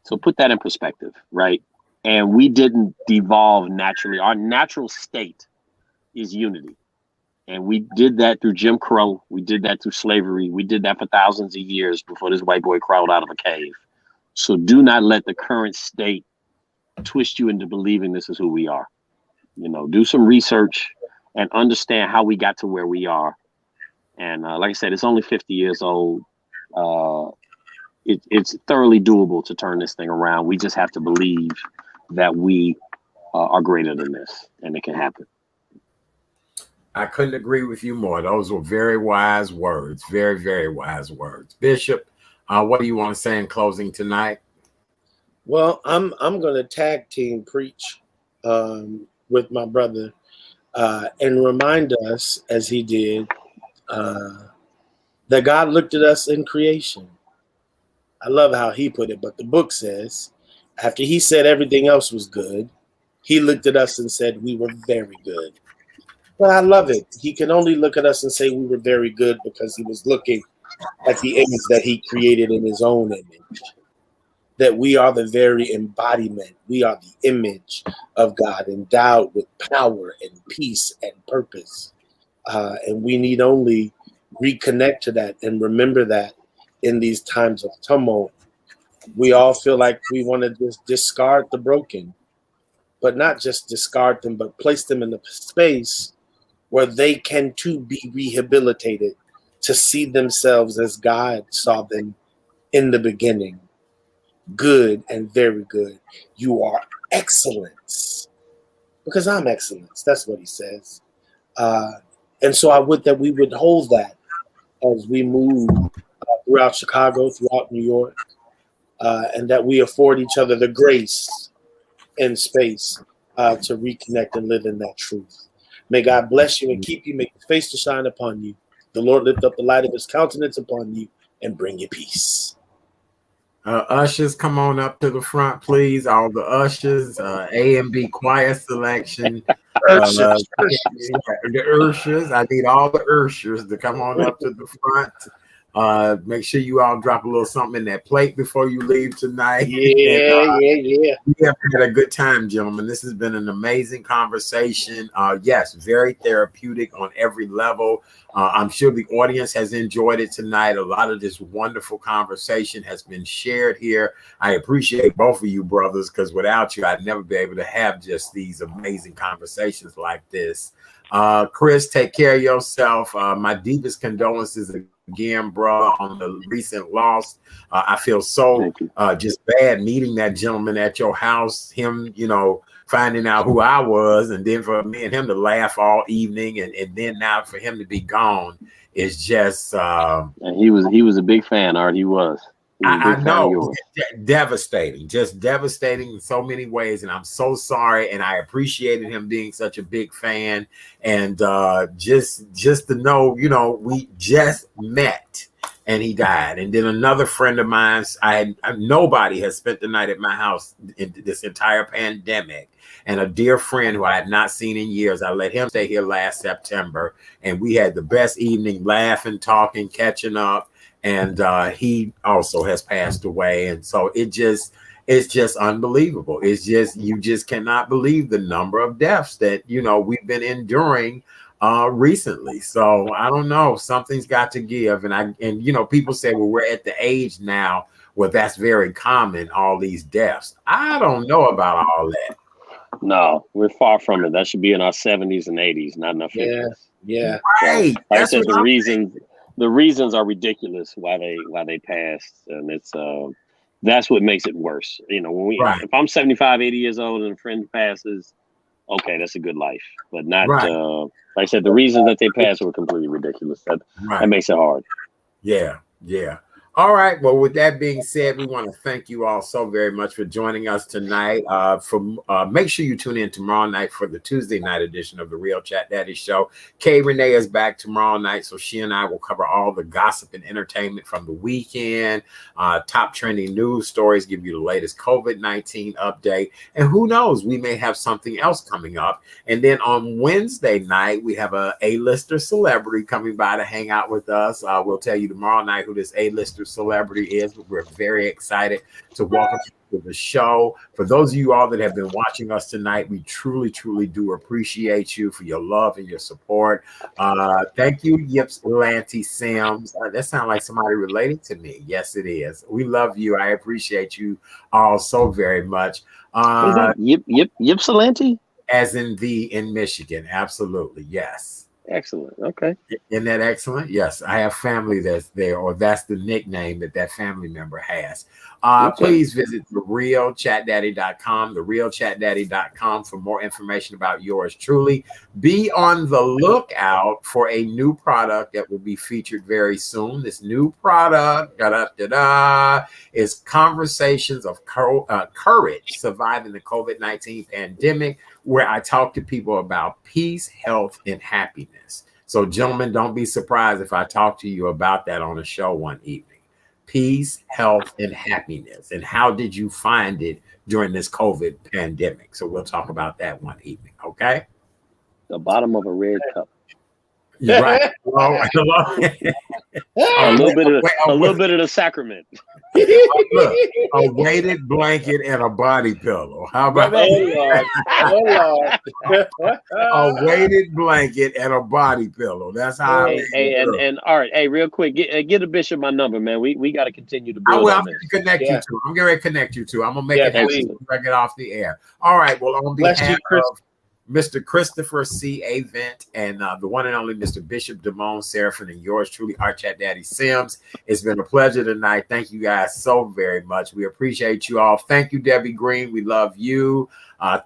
So put that in perspective, right? And we didn't devolve naturally. Our natural state is unity. And we did that through Jim Crow. We did that through slavery. We did that for thousands of years before this white boy crawled out of a cave. So do not let the current state twist you into believing this is who we are. Do some research and understand how we got to where we are. And like I said, it's only 50 years old. It's thoroughly doable to turn this thing around. We just have to believe that we are greater than this, and it can happen. I couldn't agree with you more. Those were very wise words. Very, very wise words. Bishop, what do you want to say in closing tonight? Well, I'm going to tag team preach with my brother and remind us, as he did, that God looked at us in creation. I love how he put it, but the book says, after he said everything else was good, he looked at us and said we were very good. But I love it. He can only look at us and say we were very good because he was looking at the image that he created in his own image. That we are the very embodiment. We are the image of God, endowed with power and peace and purpose. And we need only reconnect to that and remember that in these times of tumult. We all feel like we want to just discard the broken, but not just discard them, but place them in the space where they can too be rehabilitated to see themselves as God saw them in the beginning. Good and very good. You are excellence. Because I'm excellence. That's what he says. And so I would that we would hold that as we move throughout Chicago, throughout New York, and that we afford each other the grace and space to reconnect and live in that truth. May God bless you and keep you, make his face to shine upon you. The Lord lift up the light of his countenance upon you and bring you peace. Ushers, come on up to the front, please. All the ushers, A and B choir selection. The ushers. I need all the ushers to come on up to the front. Make sure you all drop a little something in that plate before you leave tonight. Yeah. We have had a good time, gentlemen. This has been an amazing conversation. Yes, very therapeutic on every level. I'm sure the audience has enjoyed it tonight. A lot of this wonderful conversation has been shared here. I appreciate both of you brothers, because without you, I'd never be able to have just these amazing conversations like this. Chris, take care of yourself. My deepest condolences again, bro, on the recent loss. I feel so just bad meeting that gentleman at your house, him, finding out who I was, and then for me and him to laugh all evening, and then now for him to be gone is just and he was a big fan, Art. He was. I know, devastating, just devastating in so many ways, and I'm so sorry. And I appreciated him being such a big fan, and just to know, we just met, and he died. And then another friend of mine, nobody has spent the night at my house in this entire pandemic, and a dear friend who I had not seen in years. I let him stay here last September, and we had the best evening, laughing, talking, catching up. And he also has passed away. And so it's just unbelievable. It's just, you just cannot believe the number of deaths that, we've been enduring recently. So I don't know, something's got to give. And people say, well, we're at the age now where that's very common, all these deaths. I don't know about all that. No, we're far from it. That should be in our 70s and 80s, not in our 50s. Yeah. Right. So, like I said, the reasons are ridiculous why they passed, and it's that's what makes it worse. If I'm 75, 80 years old and a friend passes, okay, that's a good life, but not like I said, the reasons that they passed were completely ridiculous. That makes it hard. Yeah. All right. Well, with that being said, we want to thank you all so very much for joining us tonight. Make sure you tune in tomorrow night for the Tuesday night edition of the Real Chat Daddy Show. Kay Renee is back tomorrow night, so she and I will cover all the gossip and entertainment from the weekend, top trending news stories, give you the latest COVID-19 update, and who knows, we may have something else coming up. And then on Wednesday night, we have a A-lister celebrity coming by to hang out with us. We'll tell you tomorrow night who this A-lister celebrity is, but we're very excited to welcome you to the show. For those of you all that have been watching us tonight, we truly do appreciate you for your love and your support. Thank you, Ypsilanti Sims. That sounds like somebody related to me. Yes, it is. We love you. I appreciate you all so very much. Is that Ypsilanti? As in Michigan. Absolutely. Yes. Excellent. Okay. Isn't that excellent? Yes. I have family that's there, or that's the nickname that family member has. Please visit therealchatdaddy.com, therealchatdaddy.com for more information about yours truly. Be on the lookout for a new product that will be featured very soon. This new product is Conversations of Courage, Surviving the COVID-19 Pandemic, where I talk to people about peace, health, and happiness. So, gentlemen, don't be surprised if I talk to you about that on a show one evening. Peace, health, and happiness. And how did you find it during this COVID pandemic? So we'll talk about that one evening, okay? The bottom of a red cup. Right. A little bit of the sacrament. Look, a weighted blanket and a body pillow. How about that? A weighted blanket and a body pillow. That's how. And all right, hey, real quick, get a bishop my number, man. We got to continue to build. I'm going to connect you to. I'm going to connect you to. I'm going to make it happen when I get off the air. All right. Well, on behalf of Mr. Christopher C. Avent and the one and only Mr. Bishop Damone Seraphin and yours truly, Art Chat Daddy Sims. It's been a pleasure tonight. Thank you guys so very much. We appreciate you all. Thank you, Debbie Green. We love you.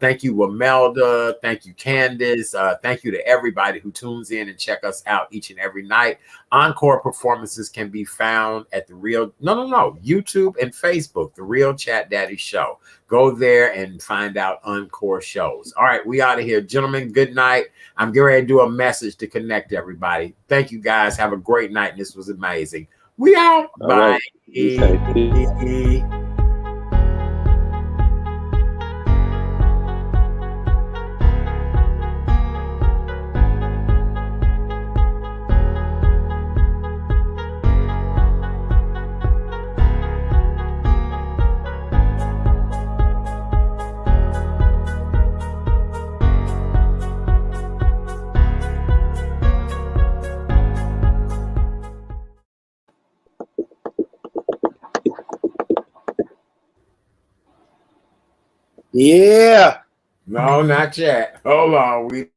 Thank you, Wamelda. Thank you, Candace. Thank you to everybody who tunes in and check us out each and every night. Encore performances can be found at YouTube and Facebook, The Real Chat Daddy Show. Go there and find out encore shows. All right, we out of here. Gentlemen, good night. I'm getting ready to do a message to connect everybody. Thank you, guys. Have a great night. This was amazing. We out. All Bye. Right. Yeah. No, not yet. Hold on.